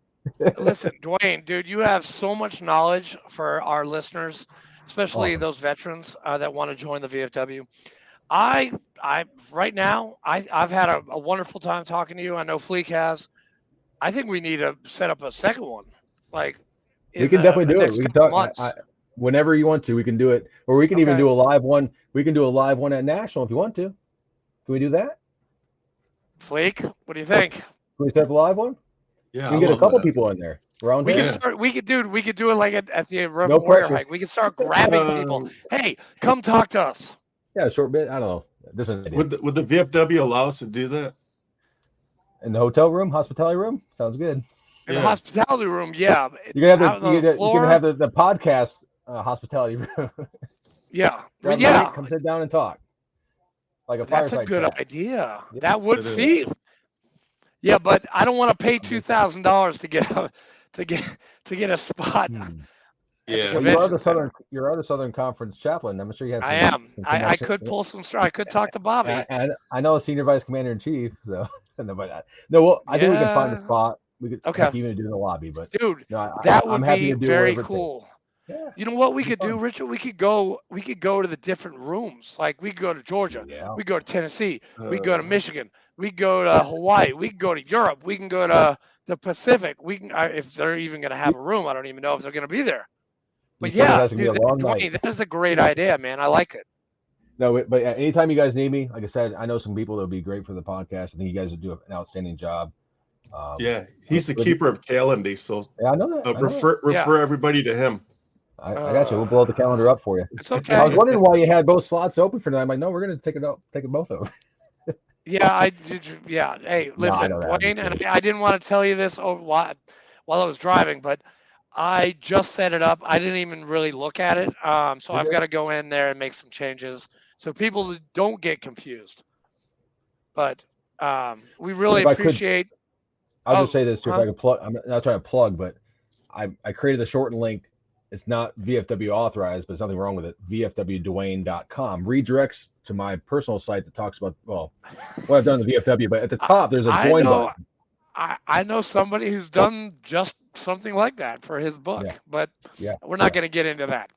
Listen, Dwayne, dude, you have so much knowledge for our listeners. especially Awesome. those veterans that want to join the VFW. I right now, I've had a wonderful time talking to you. I know Fleek has. I think we need to set up a second one, like We in can definitely the do it. next We can couple talk months. whenever you want to. We can do it, or we can even Okay. do a live one. We can do a live one at National if you want to. Can we do that? Fleek, what do you think? Can we set up a live one? Yeah, We I can get a love couple that. people in there. Round We table. can start. We could do it like at the Reverend No Warrior pressure. Hike. We can start grabbing people. Hey, come talk to us. Yeah, a short bit. I don't know. This is an idea. Would the VFW allow us to do that? In the hotel room, hospitality room. Sounds good. In the hospitality room, yeah. You're gonna Out have on the you're floor. gonna have the podcast hospitality room. Yeah, Grab a yeah. mic, come sit down and talk. Like a That's a fireside good chat. idea. Yeah, That would it is. see. Yeah, but I don't want to pay $2,000 to get a spot. Yeah. Well, you are Convention the center. Southern Conference chaplain. I'm sure you have. I some- am. some I connections. could pull some strings. I could talk to Bobby. I know a senior vice commander in chief. So no, but no. Well, I think we can find a Yeah. spot. We could Okay. heck, even do in the lobby, but Dude, no, that I'm would happy be to do very whatever it takes. cool. Yeah. You know what we It'd could be do, fun. Richard? We could go to the different rooms. Like we could go to Georgia. Yeah. We go to Tennessee. We go to Michigan. We go to Hawaii. We can go to Europe. We can go to the Pacific. We can if they're even going to have a room. I don't even know if they're going to be there. But You said yeah, that's gonna be dude, a long Dwayne, night. that is a great idea, man. I like it. No, but anytime you guys need me, like I said, I know some people that would be great for the podcast. I think you guys would do an outstanding job. Yeah, he's the keeper of calendar, so Yeah, I know that. I know that. refer everybody to him. I got you. We'll blow the calendar up for you. It's okay. I was wondering why you had both slots open for tonight. I'm like, no, we're gonna take it both over. Yeah, I did. Yeah. Hey, No, I listen, know that. I'm Dwayne, just and kidding. I didn't want to tell you this while I was driving, but I just set it up. I didn't even really look at it. So I've got to go in there and make some changes so people don't get confused. But we really If I could- appreciate. I'll just say this too. huh? If I could plug, I'm not trying to plug, but I created a shortened link. It's not VFW authorized, but there's nothing wrong with it. VFWDwayne.com redirects to my personal site that talks about what I've done in the VFW. But at the top, there's a join button. I know somebody who's done just something like that for his book, but we're not going to get into that.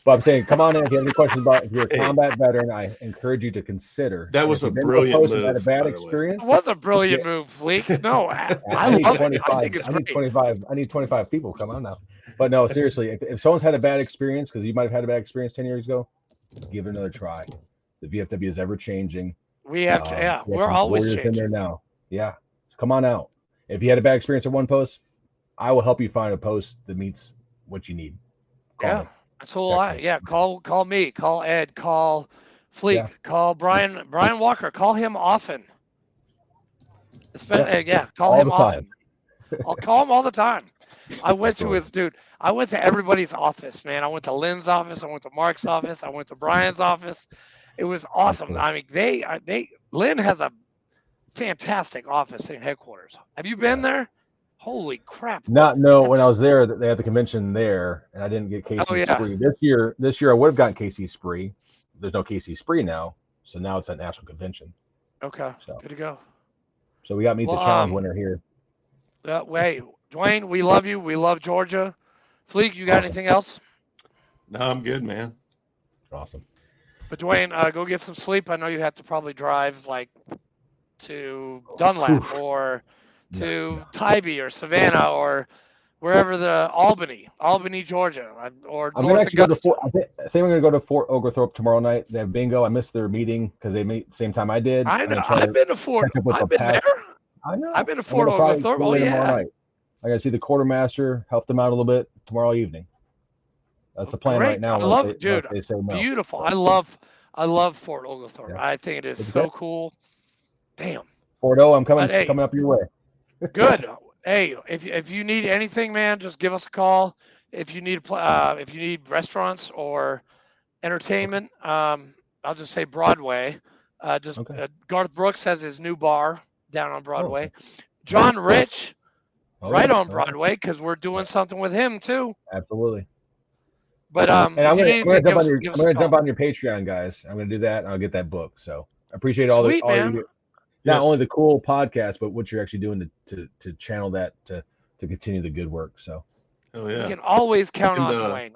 But I'm saying, come on in if you have any questions about if you're a combat veteran. I encourage you to consider. That was a brilliant move. Had a bad by the way. experience. It was a brilliant move, Fleek. No, I need love it. 25. I think it's I need great. 25. I need 25 people. Come on now. But no, seriously, if someone's had a bad experience, because you might have had a bad experience 10 years ago, give it another try. The VFW is ever changing. We have to, we have we're some always warriors in changing. there now. Yeah, come on out. If you had a bad experience at one post, I will help you find a post that meets what you need. Call me. That's all. Call me. Call Ed. Call Fleek. Call Brian Walker. Call him often. Call All him the often. time. I'll call him all the time. I went to everybody's office, man. I went to Lynn's office. I went to Mark's office. I went to Brian's office. It was awesome. I mean, Lynn has a fantastic office in headquarters. Have you been there? Holy crap! When I was there, they had the convention there, and I didn't get KC Spree. This year I would have gotten KC Spree. There's no KC Spree now, so now it's at national convention. Okay, so good to go. So we got to meet the challenge winner here. Wait, Dwayne, we love you. We love Georgia. Fleek, you got anything else? No, I'm good, man. Awesome. But Dwayne, go get some sleep. I know you have to probably drive like to Dunlap or to Tybee or Savannah or wherever Albany, Georgia, or I'm North actually Augusta. I think I'm going to go to Fort Oglethorpe tomorrow night. They have bingo. I missed their meeting because they meet the same time I did. I know. I've been to Fort. I've been there. I know. I've been to Fort Oglethorpe. Oh yeah. Night. I got to see the quartermaster, help them out a little bit tomorrow evening. That's the plan right now. I love it, dude. They say no. Beautiful. I love Fort Oglethorpe. Yeah. I think it is so cool. Damn. Fort O, I'm coming up your way. Good. Hey, if you need anything, man, just give us a call. If you need restaurants or entertainment, I'll just say Broadway. Garth Brooks has his new bar down on Broadway. John Rich, on Broadway, because we're doing something with him too. Absolutely. But and I'm going to jump on your Patreon, guys. I'm going to do that, and I'll get that book. So I appreciate all you. Not only the cool podcast, but what you're actually doing to channel that to continue the good work. So, you can always count on Dwayne.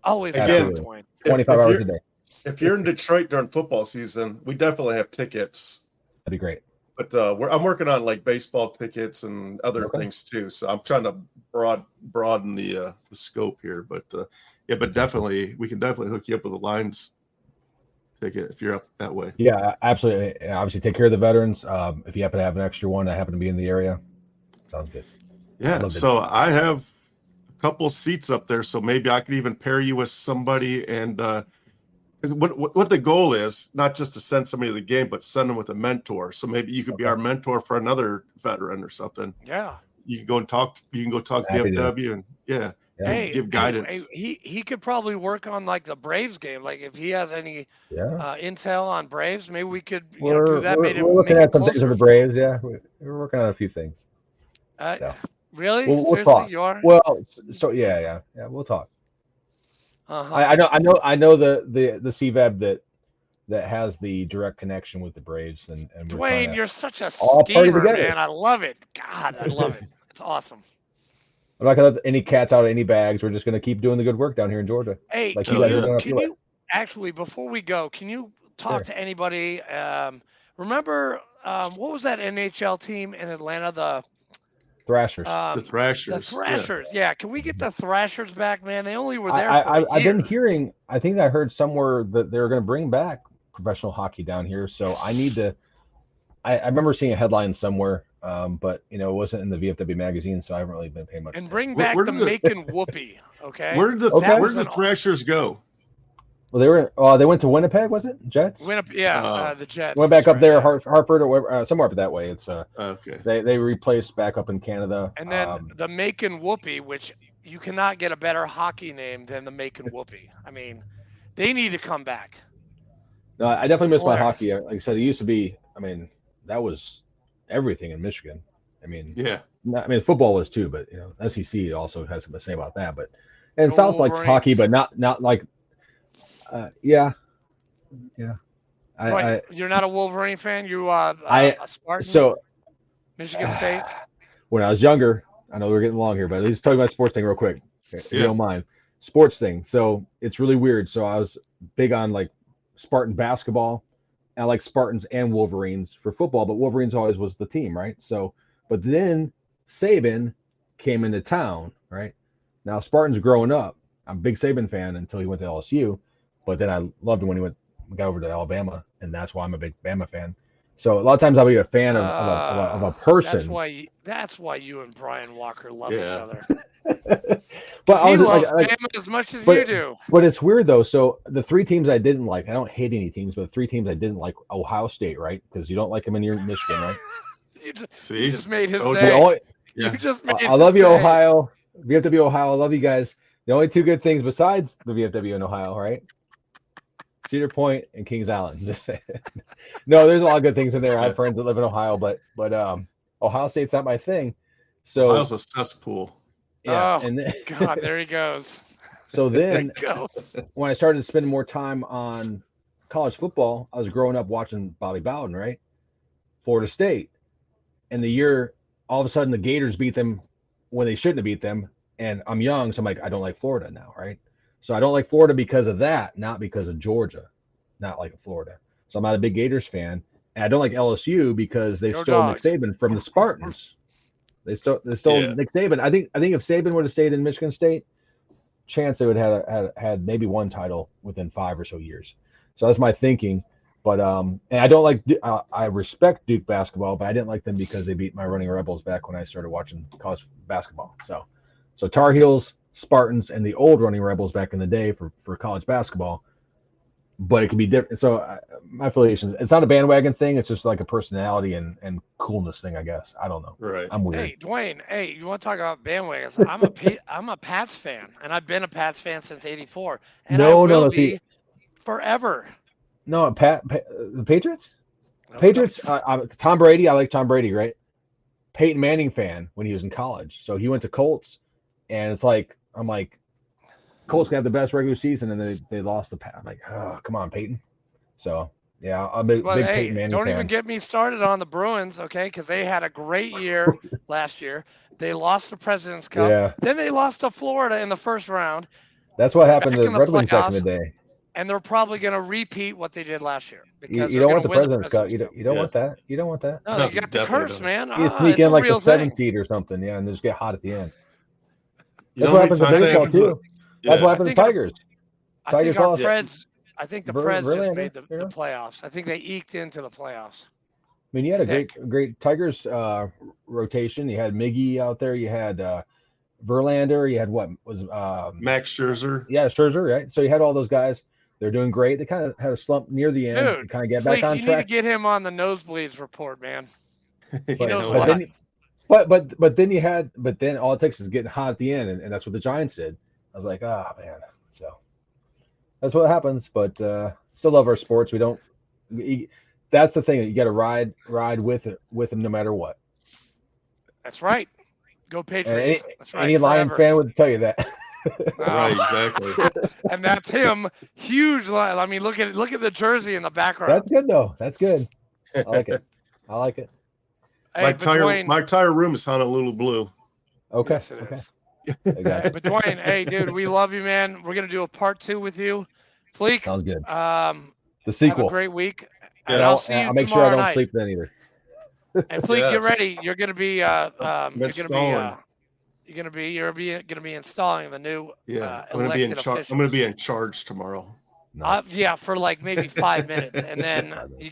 Always Again, down, Dwayne. 25 hours a day. If you're in Detroit during football season, we definitely have tickets. That'd be great. But I'm working on like baseball tickets and other things too. So I'm trying to broaden the scope here. But but definitely we can definitely hook you up with a Lions ticket if you're up that way. Yeah, absolutely. Obviously, take care of the veterans. If you happen to have an extra one, I happen to be in the area. Sounds good. Yeah. So I have a couple seats up there, so maybe I could even pair you with somebody. And what the goal is, not just to send somebody to the game, but send them with a mentor. So maybe you could be our mentor for another veteran or something. Yeah. You can go and talk. You can go talk VFW and give guidance. He could probably work on like the Braves game. Like if he has any intel on Braves, maybe we could do that. We're looking at some things with the Braves. Yeah, we're working on a few things. Really? We'll Seriously, talk. you are? Well, so yeah, we'll talk. Uh-huh. I know the CVAB that has the direct connection with the Braves and Dwayne, you're such a schemer, man. I love it. God, I love it. It's awesome. I'm not gonna let any cats out of any bags. We're just gonna keep doing the good work down here in Georgia. Hey, like can you actually, before we go, can you talk to anybody? Remember, what was that NHL team in Atlanta? The Thrashers. The Thrashers. The Thrashers. Yeah. Can we get the Thrashers back, man? They only were there for a year. I've been hearing. I think I heard somewhere that they're going to bring back professional hockey down here. So I need to. I remember seeing a headline somewhere, but it wasn't in the VFW magazine, so I haven't really been paying much. And bring back the Macon Whoopee. Okay. Where did the Thrashers go? Well, they went to Winnipeg, was it? Jets? The Jets. Went back up there, Hartford, or wherever, somewhere up that way. It's okay. They replaced back up in Canada. And then the Macon Whoopee, which you cannot get a better hockey name than the Macon Whoopee. I mean, they need to come back. No, I definitely miss my hockey. Like I said, it used to be. I mean, that was everything in Michigan. I mean, football was too, but SEC also has something to say about that. But and South likes hockey, but not like. Yeah. You're not a Wolverine fan. You a Spartan. So Michigan State. When I was younger, I know we're getting long here, but let's talk about sports thing real quick, if you don't mind. Sports thing. So it's really weird. So I was big on like Spartan basketball. I like Spartans and Wolverines for football, but Wolverines always was the team, right? So, but then Saban came into town, right? Now Spartans growing up. I'm a big Saban fan until he went to LSU. But then I loved him when he got over to Alabama, and that's why I'm a big Bama fan. So a lot of times I'll be a fan of a person. That's why you and Brian Walker love each other. But he loves Bama as much as you do. But it's weird though. So the three teams I didn't like, I don't hate any teams, but the three teams I didn't like, Ohio State, right? Because you don't like them in your Michigan, right? you just made his day. You just made I love you, Ohio. VFW Ohio. I love you guys. The only two good things besides the VFW in Ohio, right? Cedar Point and Kings Island. No, there's a lot of good things in there. I have friends that live in Ohio, but Ohio State's not my thing. So Ohio's a cesspool. Yeah, and then, God, there he goes. So then, when I started spending more time on college football, I was growing up watching Bobby Bowden, right? Florida State, and the year all of a sudden the Gators beat them when they shouldn't have beat them, and I'm young, so I'm like, I don't like Florida now, right? So I don't like Florida because of that, not because of Georgia, not like Florida. So I'm not a big Gators fan, and I don't like LSU because they stole Nick Saban from the Spartans. They stole Nick Saban. I think if Saban would have stayed in Michigan State, chance they would have had maybe one title within 5 or so years. So that's my thinking. But and I don't like I respect Duke basketball, but I didn't like them because they beat my Running Rebels back when I started watching college basketball. So Tar Heels, Spartans, and the old Running Rebels back in the day for college basketball, but it can be different. So my affiliations, it's not a bandwagon thing. It's just like a personality and coolness thing, I guess. I don't know. Right. I'm weird. Hey, Dwayne, you want to talk about bandwagons? I'm a Pats fan, and I've been a Pats fan since '84, and I will be forever. No, the Patriots? Patriots, Tom Brady. I like Tom Brady, right? Peyton Manning fan when he was in college. So he went to Colts, and it's like, I'm like, Colts got the best regular season, and they lost the pass. I'm like, oh, come on, Peyton. So, yeah, I'm a big Peyton Manning don't fan. even get me started on the Bruins, okay? Because they had a great year last year. They lost the President's Cup. Yeah. Then they lost to Florida in the first round. That's what happened Back to in the the Red Wings back in the playoffs. day. And they're probably going to repeat what they did last year because You they're don't going want to the win President's Cup. President's You don't Yeah. want that. You don't want that. No, No, you got the definitely curse, don't. man. You sneak It's in a like real the 7th thing. seed or something, yeah, and just get hot at the end. You That's know what how happens in many times that baseball happens to- too. That's what I happened to think our- Tigers. I think Tigers our lost. Preds. I think the Preds just Verlander, made the you know? playoffs. I think they eked into the playoffs. I mean, you had I a great Tigers rotation. You had Miggy out there. You had Verlander. You had what was Max Scherzer. yeah, Scherzer, right? So you had all those guys. They're doing great. They kind of had a slump near the end. Dude, They kind of get Fleek, back on you need to track. get him on the nosebleeds report, man. He You knows know a lot. But then all it takes is getting hot at the end, and that's what the Giants did. I was like, oh man. So that's what happens. But still love our sports. We don't. That's the thing. You got to ride with them no matter what. That's right. Go Patriots. That's right. Any Lion forever. fan would tell you that. Right, exactly. And that's him. Huge. I mean, look at the jersey in the background. That's good though. That's good. I like it. I like it. Hey, my but tire Dwayne, my tire room is Honolulu blue. Okay. yes, it Okay. is. I got Hey, it. but Dwayne, hey, dude, we love you, man. We're gonna do a part 2 with you, Fleek. Sounds good. The The Have a sequel. great week. Yeah, And I'll see you I'll make sure I tomorrow don't night. sleep then either. And Fleek, get Yes. ready. You're gonna be installing. you're gonna be installing the new Yeah, I'm gonna be in elected charge. I'm gonna be officials. in charge tomorrow. Nice. Yeah, for like maybe 5 minutes, and then you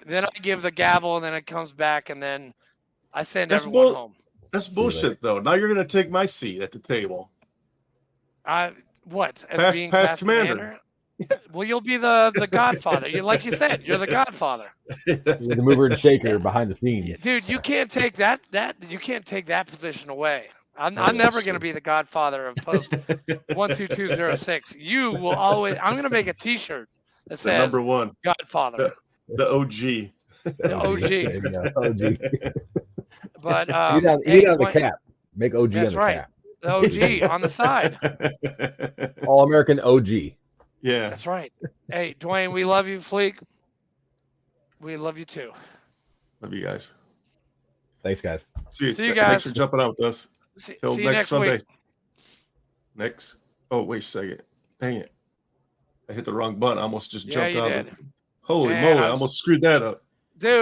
then I give the gavel, and then it comes back, and then I send That's everyone home. That's you later. bullshit, though. Now you're gonna take my seat at the table. What? As Past being past commander. Well, you'll be the Godfather. Like you said, you're the Godfather. You're the mover and shaker behind the scenes. Dude, you can't take that you can't take that position away. I'm Oh, never that's going to true. be the Godfather of Post 12206. You will always. I'm going to make a T-shirt that The says number one, Godfather, the OG. the OG. There you go. OG. But You need hey, on the Dwayne- cap. Make OG That's on the right. cap. the OG on the side. All American OG. Yeah. That's right. Hey, Dwayne, we love you, Fleek. We love you too. Love you guys. Thanks, guys. See you Thanks guys. for jumping out with us. Till See you next Sunday. week. Next. Oh, wait a second. Dang it. I hit the wrong button. I almost just Yeah, jumped you out did. of it. Holy Man, moly. I I was- almost screwed that up. Dude.